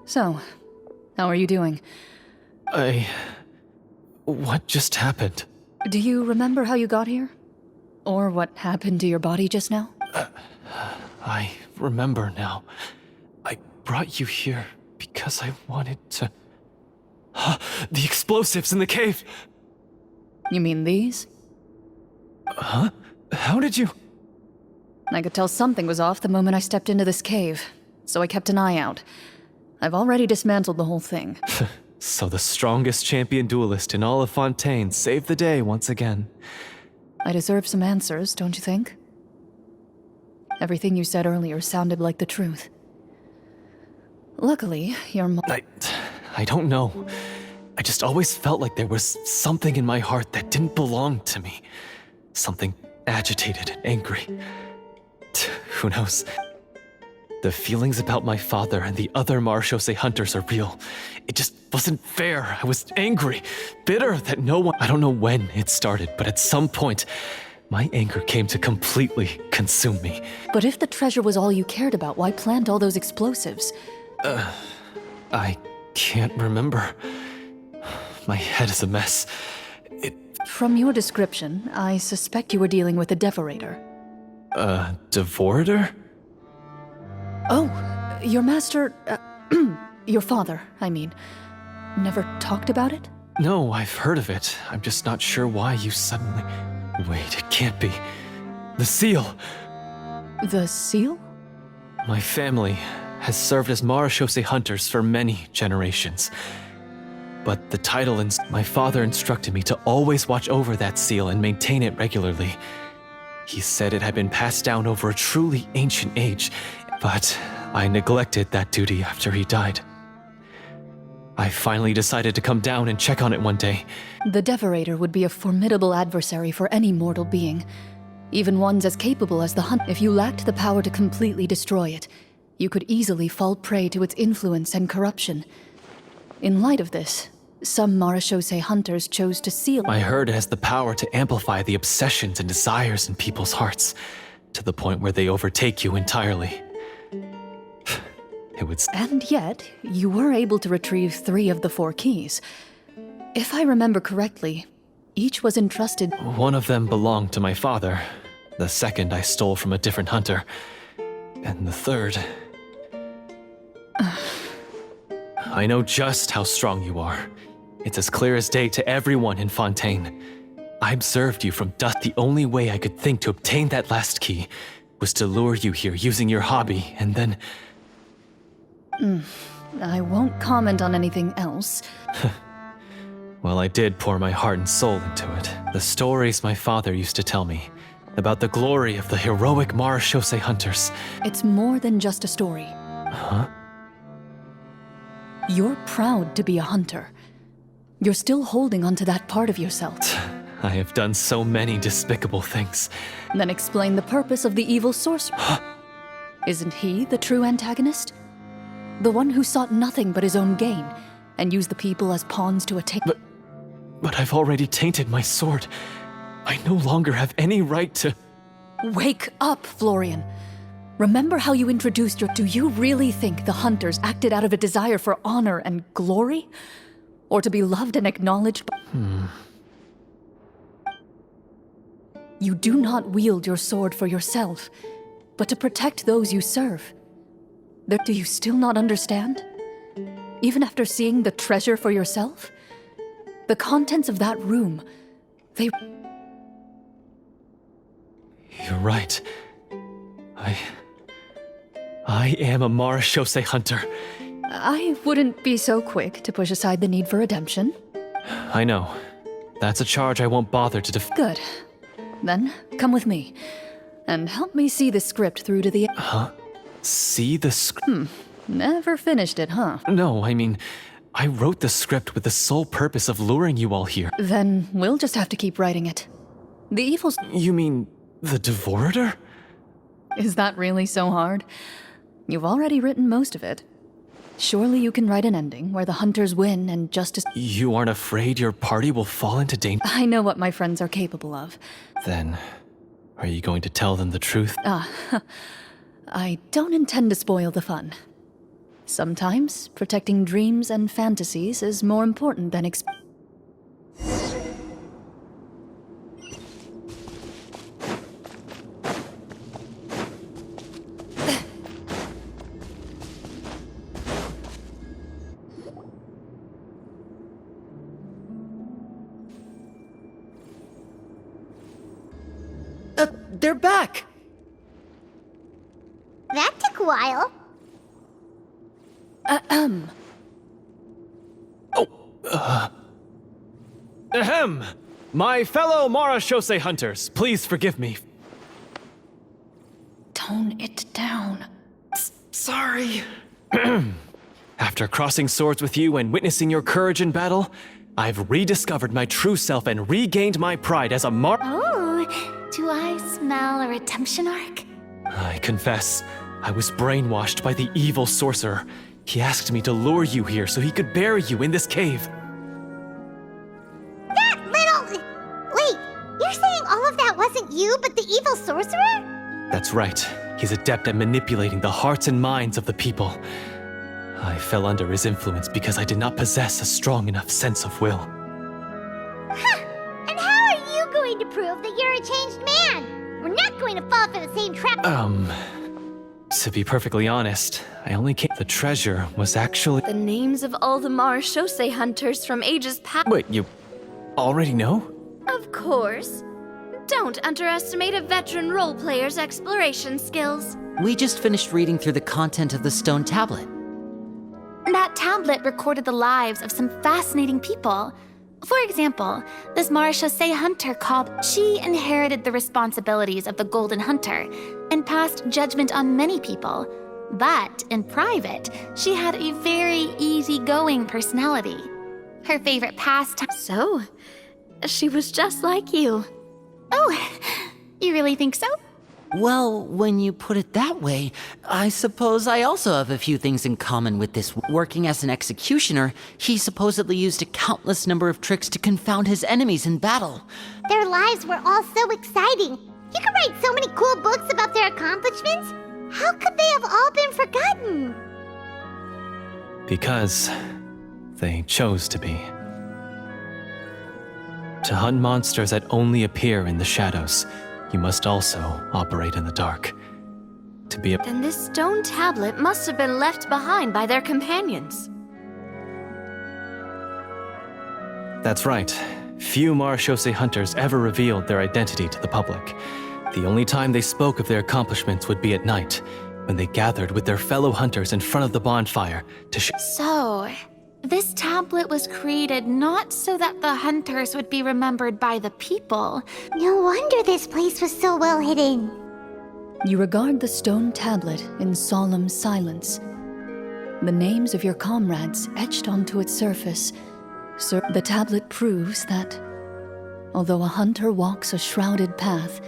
Speaker 2: So, how are you doing?
Speaker 6: What just happened?
Speaker 2: Do you remember how you got here? Or what happened to your body just now?
Speaker 6: I remember now. I brought you here because I wanted to... The explosives in the cave!
Speaker 2: You mean these?
Speaker 6: Huh? How did you...
Speaker 2: I could tell something was off the moment I stepped into this cave, so I kept an eye out. I've already dismantled the whole thing.
Speaker 6: So the strongest champion duelist in all of Fontaine saved the day once again.
Speaker 2: I deserve some answers, don't you think? Everything you said earlier sounded like the truth. Luckily, your
Speaker 6: I don't know. I just always felt like there was something in my heart that didn't belong to me. Something agitated and angry. Who knows? The feelings about my father and the other Marachose hunters are real. It just wasn't fair. I was angry, bitter that no one... I don't know when it started, but at some point, my anger came to completely consume me.
Speaker 2: But if the treasure was all you cared about, why plant all those explosives?
Speaker 6: I can't remember. My head is a mess.
Speaker 2: From your description, I suspect you were dealing with a devorator.
Speaker 6: Devorator?
Speaker 2: Oh, your master... your father, I mean. Never talked about it?
Speaker 6: No, I've heard of it. I'm just not sure why you suddenly... Wait, it can't be. The seal!
Speaker 2: The seal?
Speaker 6: My family has served as Marachose hunters for many generations. But the title my father instructed me to always watch over that seal and maintain it regularly. He said it had been passed down over a truly ancient age, but I neglected that duty after he died. I finally decided to come down and check on it one day.
Speaker 2: The Devorator would be a formidable adversary for any mortal being, even ones as capable as the Hunt. If you lacked the power to completely destroy it, you could easily fall prey to its influence and corruption. In light of this, some Marechaussee hunters chose to seal.
Speaker 6: I heard it has the power to amplify the obsessions and desires in people's hearts, to the point where they overtake you entirely. It would.
Speaker 2: And yet, you were able to retrieve 3 of the 4 keys. If I remember correctly, each was entrusted.
Speaker 6: One of them belonged to my father. The second I stole from a different hunter. And the third... I know just how strong you are. It's as clear as day to everyone in Fontaine. I observed you from dusk. The only way I could think to obtain that last key was to lure you here using your hobby, and then...
Speaker 2: I won't comment on anything else.
Speaker 6: Well, I did pour my heart and soul into it. The stories my father used to tell me about the glory of the heroic Marechaussee hunters.
Speaker 2: It's more than just a story.
Speaker 6: Huh?
Speaker 2: You're proud to be a hunter. You're still holding onto that part of yourself.
Speaker 6: I have done so many despicable things.
Speaker 2: Then explain the purpose of the evil sorcerer. Isn't he the true antagonist? The one who sought nothing but his own gain, and used the people as pawns to attain.
Speaker 6: But I've already tainted my sword. I no longer have any right to...
Speaker 2: Wake up, Florian. Remember how you introduced your... Do you really think the hunters acted out of a desire for honor and glory? Or to be loved and acknowledged by... You do not wield your sword for yourself, but to protect those you serve. Do you still not understand? Even after seeing the treasure for yourself? The contents of that room, they...
Speaker 6: You're right. I am a Marechaussee hunter.
Speaker 2: I wouldn't be so quick to push aside the need for redemption.
Speaker 6: I know. That's a charge I won't bother to
Speaker 2: Good. Then, come with me, and help me see the script through to the...
Speaker 6: Huh? See the script?
Speaker 2: Never finished it, huh?
Speaker 6: No, I mean, I wrote the script with the sole purpose of luring you all here.
Speaker 2: Then we'll just have to keep writing it. The evils...
Speaker 6: You mean the Devorator?
Speaker 2: Is that really so hard? You've already written most of it. Surely you can write an ending where the hunters win and justice...
Speaker 6: You aren't afraid your party will fall into danger?
Speaker 2: I know what my friends are capable of.
Speaker 6: Then, are you going to tell them the truth?
Speaker 2: I don't intend to spoil the fun. Sometimes, protecting dreams and fantasies is more important than
Speaker 4: They're back!
Speaker 1: That took a while.
Speaker 6: Ahem! My fellow Marechaussee hunters, please forgive me.
Speaker 2: Tone it down.
Speaker 6: Sorry. After crossing swords with you and witnessing your courage in battle, I've rediscovered my true self and regained my pride as a
Speaker 5: Oh, do I smell a redemption arc?
Speaker 6: I confess, I was brainwashed by the evil sorcerer. He asked me to lure you here so he could bury you in this cave.
Speaker 1: That little... Wait, you're saying all of that wasn't you, but the evil sorcerer?
Speaker 6: That's right. He's adept at manipulating the hearts and minds of the people. I fell under his influence because I did not possess a strong enough sense of will.
Speaker 1: Huh! And how are you going to prove that you're a changed man? We're not going to fall for the same trap.
Speaker 6: To be perfectly honest, I only came... The treasure was actually...
Speaker 3: The names of all the Marechaussee hunters from ages past.
Speaker 6: Wait, you already know?
Speaker 3: Of course. Don't underestimate a veteran role player's exploration skills.
Speaker 4: We just finished reading through the content of the stone tablet.
Speaker 5: That tablet recorded the lives of some fascinating people. For example, this marechaussee hunter called, she inherited the responsibilities of the Golden Hunter and passed judgment on many people. But in private, she had a very easygoing personality. Her favorite pastime.
Speaker 3: So, she was just like you.
Speaker 5: Oh, you really think so?
Speaker 4: Well, when you put it that way, I suppose I also have a few things in common with this. Working as an executioner, he supposedly used a countless number of tricks to confound his enemies in battle.
Speaker 1: Their lives were all so exciting. You could write so many cool books about their accomplishments. How could they have all been forgotten?
Speaker 6: Because they chose to be. To hunt monsters that only appear in the shadows, you must also operate in the dark. To be a...
Speaker 3: Then this stone tablet must have been left behind by their companions.
Speaker 6: That's right. Few marechaussee hunters ever revealed their identity to the public. The only time they spoke of their accomplishments would be at night, when they gathered with their fellow hunters in front of the bonfire to
Speaker 5: So, this tablet was created not so that the hunters would be remembered by the people.
Speaker 1: No wonder this place was so well hidden.
Speaker 2: You regard the stone tablet in solemn silence. The names of your comrades etched onto its surface. The tablet proves that, although a hunter walks a shrouded path,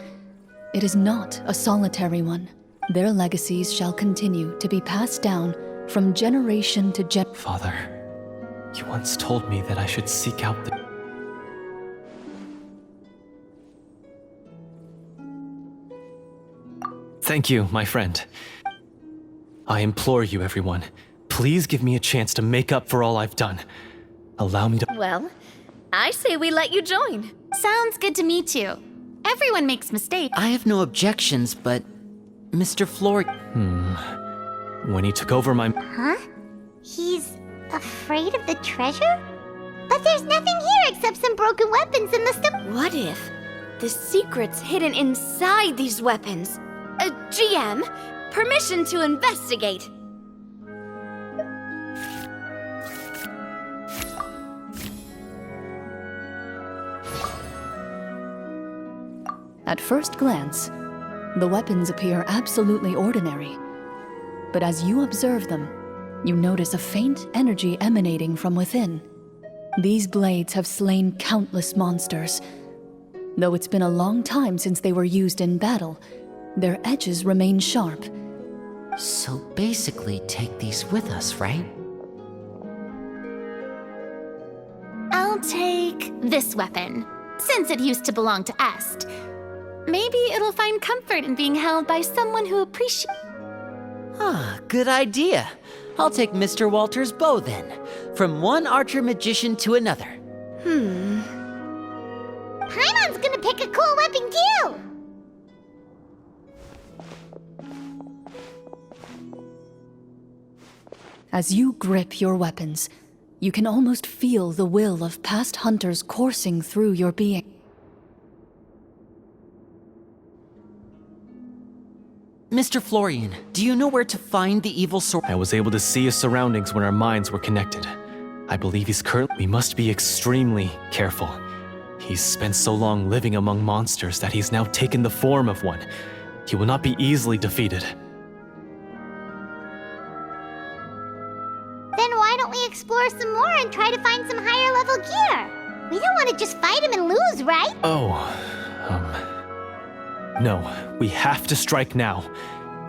Speaker 2: it is not a solitary one. Their legacies shall continue to be passed down from generation to generation.
Speaker 6: Father, you once told me that I should seek out the... Thank you, my friend. I implore you, everyone, please give me a chance to make up for all I've done. Allow me to...
Speaker 3: Well, I say we let you join.
Speaker 5: Sounds good to me too. Everyone makes mistakes.
Speaker 4: I have no objections, but Mr. Flor...
Speaker 6: When he took over my...
Speaker 1: Huh? He's afraid of the treasure? But there's nothing here except some broken weapons and the stuff.
Speaker 3: What if the secret's hidden inside these weapons? GM, permission to investigate.
Speaker 2: At first glance, the weapons appear absolutely ordinary. But as you observe them, you notice a faint energy emanating from within. These blades have slain countless monsters. Though it's been a long time since they were used in battle, their edges remain sharp.
Speaker 4: So basically, take these with us, right?
Speaker 5: I'll take this weapon, since it used to belong to Est. Maybe it'll find comfort in being held by someone who appreciates...
Speaker 4: Ah, good idea. I'll take Mr. Walter's bow then. From one archer magician to another.
Speaker 1: Paimon's gonna pick a cool weapon too!
Speaker 2: As you grip your weapons, you can almost feel the will of past hunters coursing through your being.
Speaker 4: Mr. Florian, do you know where to find the evil sword?
Speaker 6: I was able to see his surroundings when our minds were connected. I believe he's currently... We must be extremely careful. He's spent so long living among monsters that he's now taken the form of one. He will not be easily defeated.
Speaker 1: Then why don't we explore some more and try to find some higher level gear? We don't want to just fight him and lose, right?
Speaker 6: No, we have to strike now.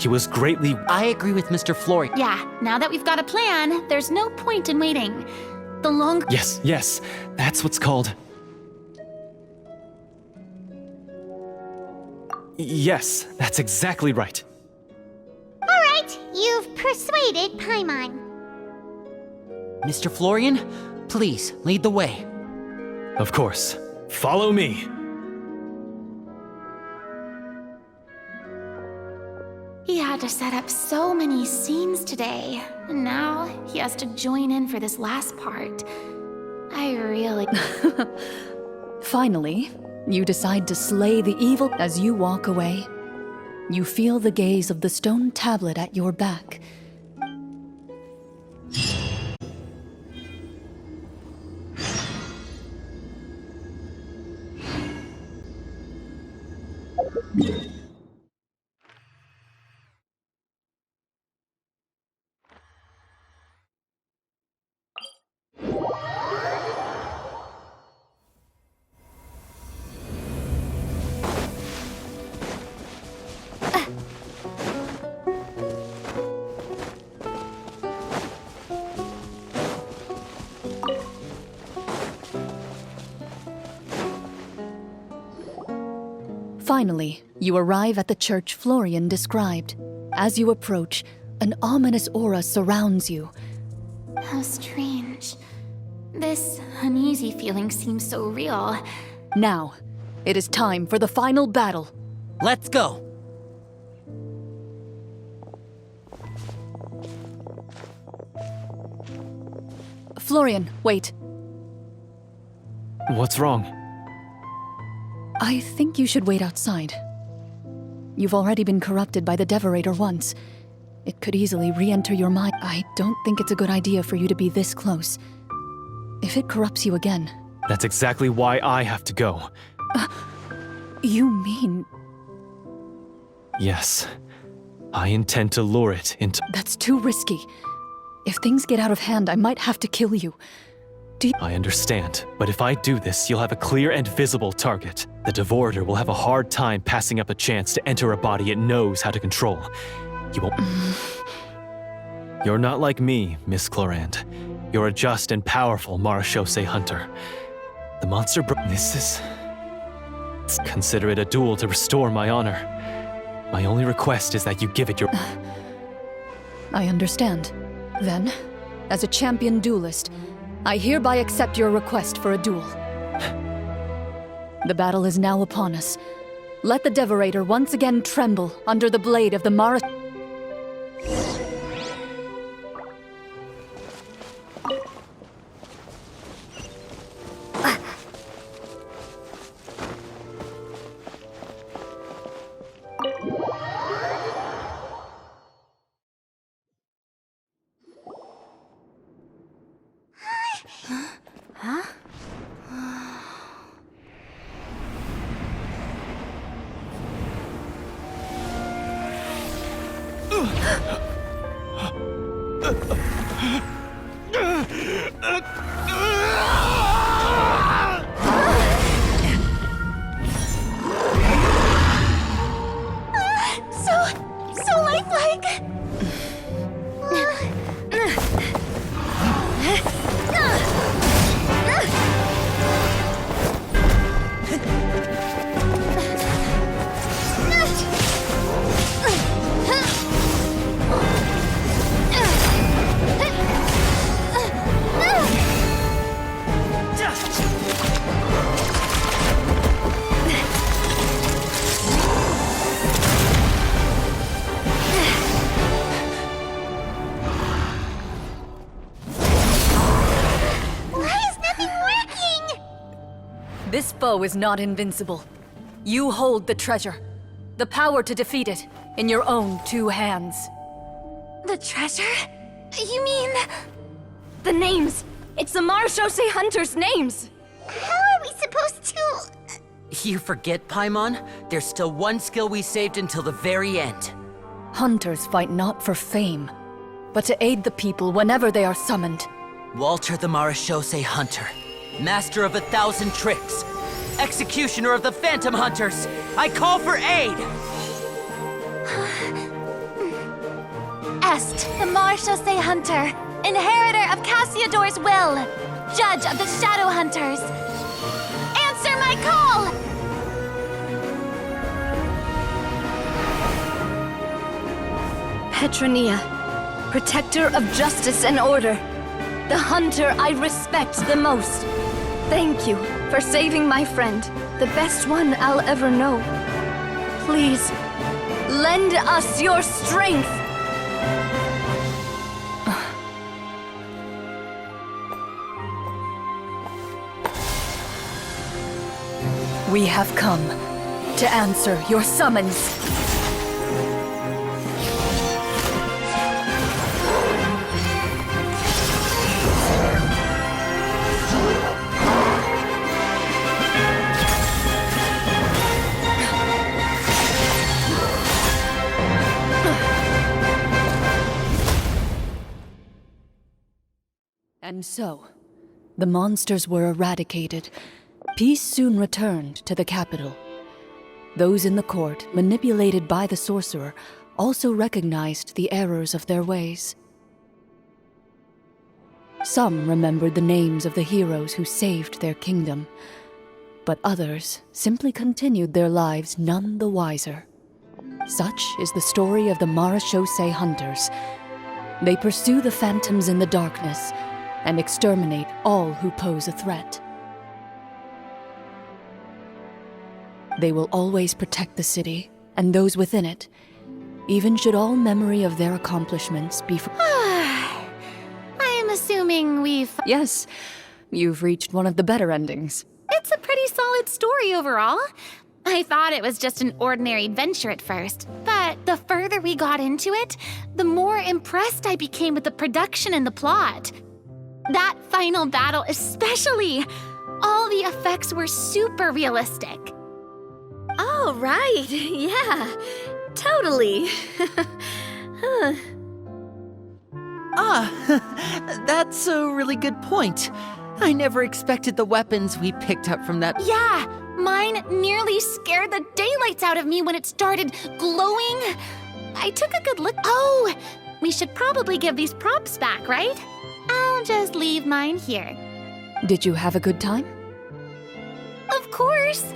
Speaker 6: He was greatly...
Speaker 4: I agree with Mr. Florian.
Speaker 5: Yeah, now that we've got a plan, there's no point in waiting. The longer...
Speaker 6: Yes, that's what's called... Yes, that's exactly right.
Speaker 1: Alright, you've persuaded Paimon.
Speaker 4: Mr. Florian, please, lead the way.
Speaker 6: Of course. Follow me.
Speaker 5: He had to set up so many scenes today, and now he has to join in for this last part. I really...
Speaker 2: Finally, you decide to slay the evil. As you walk away, you feel the gaze of the stone tablet at your back. Finally, you arrive at the church Florian described. As you approach, an ominous aura surrounds you.
Speaker 5: How strange. This uneasy feeling seems so real.
Speaker 2: Now, it is time for the final battle.
Speaker 4: Let's go!
Speaker 2: Florian, wait.
Speaker 6: What's wrong?
Speaker 2: I think you should wait outside. You've already been corrupted by the Devorator once. It could easily re-enter your mind. I don't think it's a good idea for you to be this close. If it corrupts you again...
Speaker 6: That's exactly why I have to go.
Speaker 2: You mean...
Speaker 6: Yes. I intend to lure it into...
Speaker 2: That's too risky. If things get out of hand, I might have to kill you.
Speaker 6: I understand, but if I do this, you'll have a clear and visible target. The Devorator will have a hard time passing up a chance to enter a body it knows how to control. You won't... You're not like me, Miss Clorinde. You're a just and powerful marechaussee hunter. The monster This is... Consider it a duel to restore my honor. My only request is that you give it your...
Speaker 2: I understand. Then, as a champion duelist, I hereby accept your request for a duel. The battle is now upon us. Let the Devorator once again tremble under the blade of the
Speaker 5: So lifelike!
Speaker 2: This foe is not invincible. You hold the treasure. The power to defeat it in your own 2 hands.
Speaker 5: The treasure? You mean...
Speaker 3: The names! It's the marechaussee hunters' names!
Speaker 1: How are we supposed to...
Speaker 4: You forget, Paimon? There's still one skill we saved until the very end.
Speaker 2: Hunters fight not for fame, but to aid the people whenever they are summoned.
Speaker 4: Walter the Marechaussee Hunter, master of 1,000 tricks, executioner of the Phantom Hunters, I call for aid!
Speaker 5: Est, the marechaussee hunter, inheritor of Cassiodor's will, judge of the Shadow Hunters. Answer my call!
Speaker 3: Petronia, protector of justice and order, the hunter I respect the most. Thank you for saving my friend, the best one I'll ever know. Please, lend us your strength!
Speaker 2: We have come to answer your summons. And so, the monsters were eradicated. Peace soon returned to the capital. Those in the court, manipulated by the sorcerer, also recognized the errors of their ways. Some remembered the names of the heroes who saved their kingdom, but others simply continued their lives none the wiser. Such is the story of the Marechaussee Hunters. They pursue the phantoms in the darkness and exterminate all who pose a threat. They will always protect the city and those within it, even should all memory of their accomplishments be
Speaker 5: I'm assuming we've...
Speaker 2: Yes, you've reached one of the better endings.
Speaker 5: It's a pretty solid story overall. I thought it was just an ordinary adventure at first, but the further we got into it, the more impressed I became with the production and the plot. That final battle especially. All the effects were super realistic.
Speaker 3: Oh, right. Yeah, totally.
Speaker 4: That's a really good point. I never expected the weapons we picked up from that.
Speaker 5: Yeah, mine nearly scared the daylights out of me when it started glowing. I took a good look. Oh, we should probably give these props back, right? I'll just leave mine here.
Speaker 2: Did you have a good time?
Speaker 5: Of course.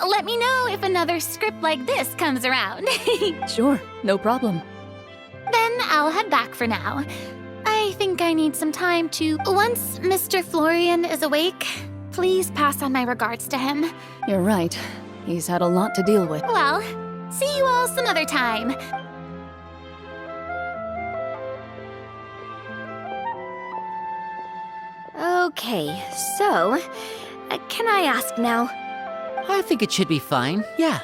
Speaker 5: Let me know if another script like this comes around.
Speaker 2: Sure, no problem.
Speaker 5: Then I'll head back for now. I think I need some time to... Once Mr. Florian is awake, please pass on my regards to him.
Speaker 2: You're right. He's had a lot to deal with.
Speaker 5: Well, see you all some other time.
Speaker 3: Okay, so, can I ask now?
Speaker 4: I think it should be fine, yeah.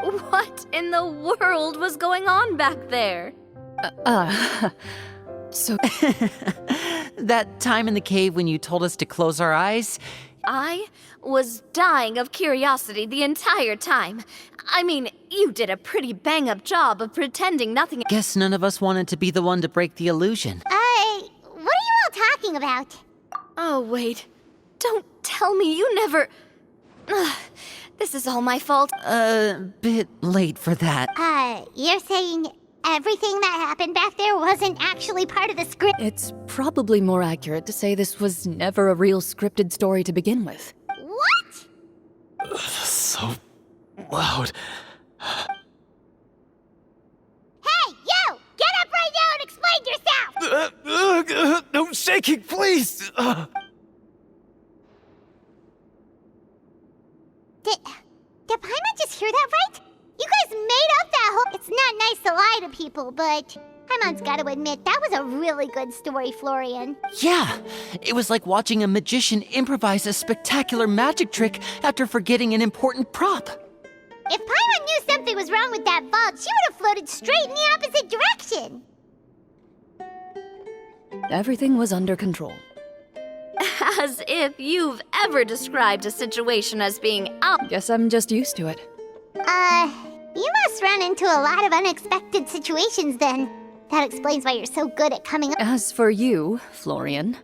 Speaker 3: What in the world was going on back there?
Speaker 2: So...
Speaker 4: That time in the cave when you told us to close our eyes?
Speaker 3: I was dying of curiosity the entire time. I mean, you did a pretty bang-up job of pretending nothing...
Speaker 4: Guess none of us wanted to be the one to break the illusion.
Speaker 1: What are you all talking about?
Speaker 3: Oh, wait. Don't tell me you never... Ugh, this is all my fault.
Speaker 4: Bit late for that.
Speaker 1: You're saying everything that happened back there wasn't actually part of the script?
Speaker 2: It's probably more accurate to say this was never a real scripted story to begin with.
Speaker 1: What?
Speaker 6: So loud.
Speaker 1: Hey, you! Get up right now and explain yourself!
Speaker 6: No shaking, please!
Speaker 1: Did Paimon just hear that right? You guys made up that whole... It's not nice to lie to people, but Paimon's gotta admit, that was a really good story, Florian.
Speaker 4: Yeah, it was like watching a magician improvise a spectacular magic trick after forgetting an important prop.
Speaker 1: If Paimon knew something was wrong with that vault, she would have floated straight in the opposite direction.
Speaker 2: Everything was under control.
Speaker 3: As if you've ever described a situation as being out...
Speaker 2: Guess I'm just used to it.
Speaker 1: You must run into a lot of unexpected situations then. That explains why you're so good at coming up...
Speaker 2: As for you, Florian...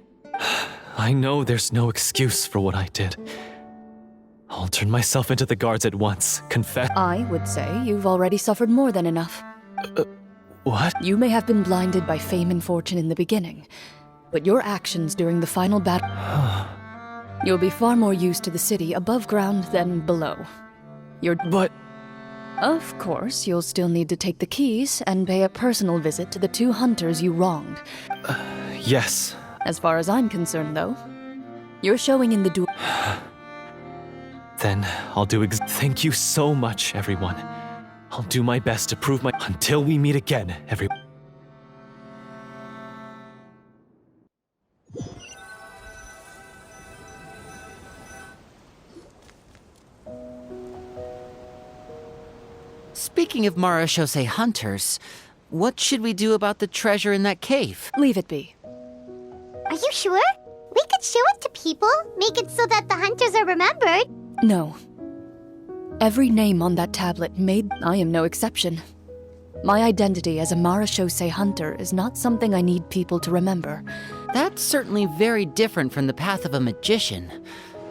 Speaker 6: I know there's no excuse for what I did. I'll turn myself into the guards at once, confess...
Speaker 2: I would say you've already suffered more than enough.
Speaker 6: What?
Speaker 2: You may have been blinded by fame and fortune in the beginning, but your actions during the final battle... You'll be far more used to the city above ground than below.
Speaker 6: But...
Speaker 2: Of course, you'll still need to take the keys and pay a personal visit to the 2 hunters you wronged.
Speaker 6: Yes.
Speaker 2: As far as I'm concerned, though, you're showing in the duel...
Speaker 6: Then I'll do Thank you so much, everyone. I'll do my best to prove my... Until we meet again, everyone.
Speaker 4: Speaking of Marechaussee hunters, what should we do about the treasure in that cave?
Speaker 2: Leave it be.
Speaker 1: Are you sure? We could show it to people, make it so that the hunters are remembered.
Speaker 2: No. Every name on that tablet made... I am no exception. My identity as a Marechaussee hunter is not something I need people to remember.
Speaker 4: That's certainly very different from the path of a magician.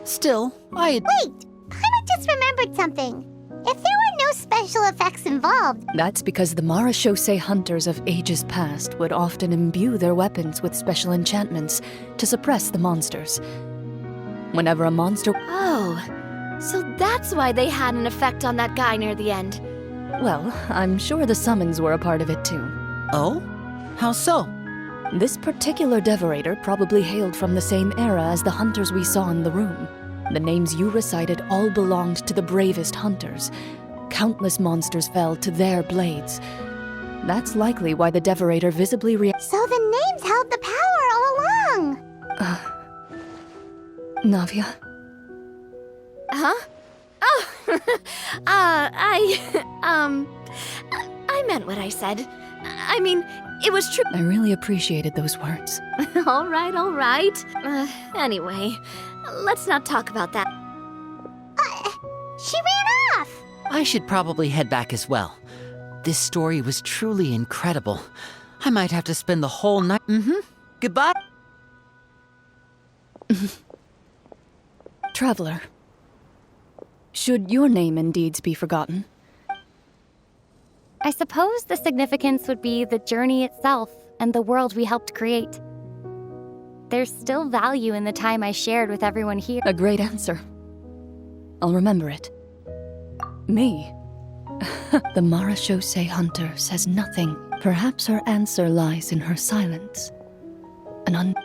Speaker 4: Still,
Speaker 1: Wait, I just remembered something. If there were no special effects involved,
Speaker 2: That's because the Marachose hunters of ages past would often imbue their weapons with special enchantments to suppress the monsters. Whenever a monster...
Speaker 3: Oh, so that's why they had an effect on that guy near the end.
Speaker 2: Well, I'm sure the summons were a part of it too.
Speaker 4: oh? How so?
Speaker 2: This particular devorator probably hailed from the same era as the hunters we saw in the room. The names you recited all belonged to the bravest hunters. Countless monsters fell to their blades. That's likely why the devorator visibly
Speaker 1: so the names held the power all along.
Speaker 2: Navia?
Speaker 3: Huh? Oh, I meant what I said. I mean, it was true.
Speaker 2: I really appreciated those words.
Speaker 3: All right, all right. Anyway, let's not talk about that.
Speaker 1: She ran off.
Speaker 4: I should probably head back as well. This story was truly incredible. I might have to spend the whole night. Goodbye.
Speaker 2: Traveler. Should your name and deeds be forgotten?
Speaker 7: I suppose the significance would be the journey itself and the world we helped create. There's still value in the time I shared with everyone here.
Speaker 2: A great answer. I'll remember it. Me? The Marachose hunter says nothing. Perhaps her answer lies in her silence. An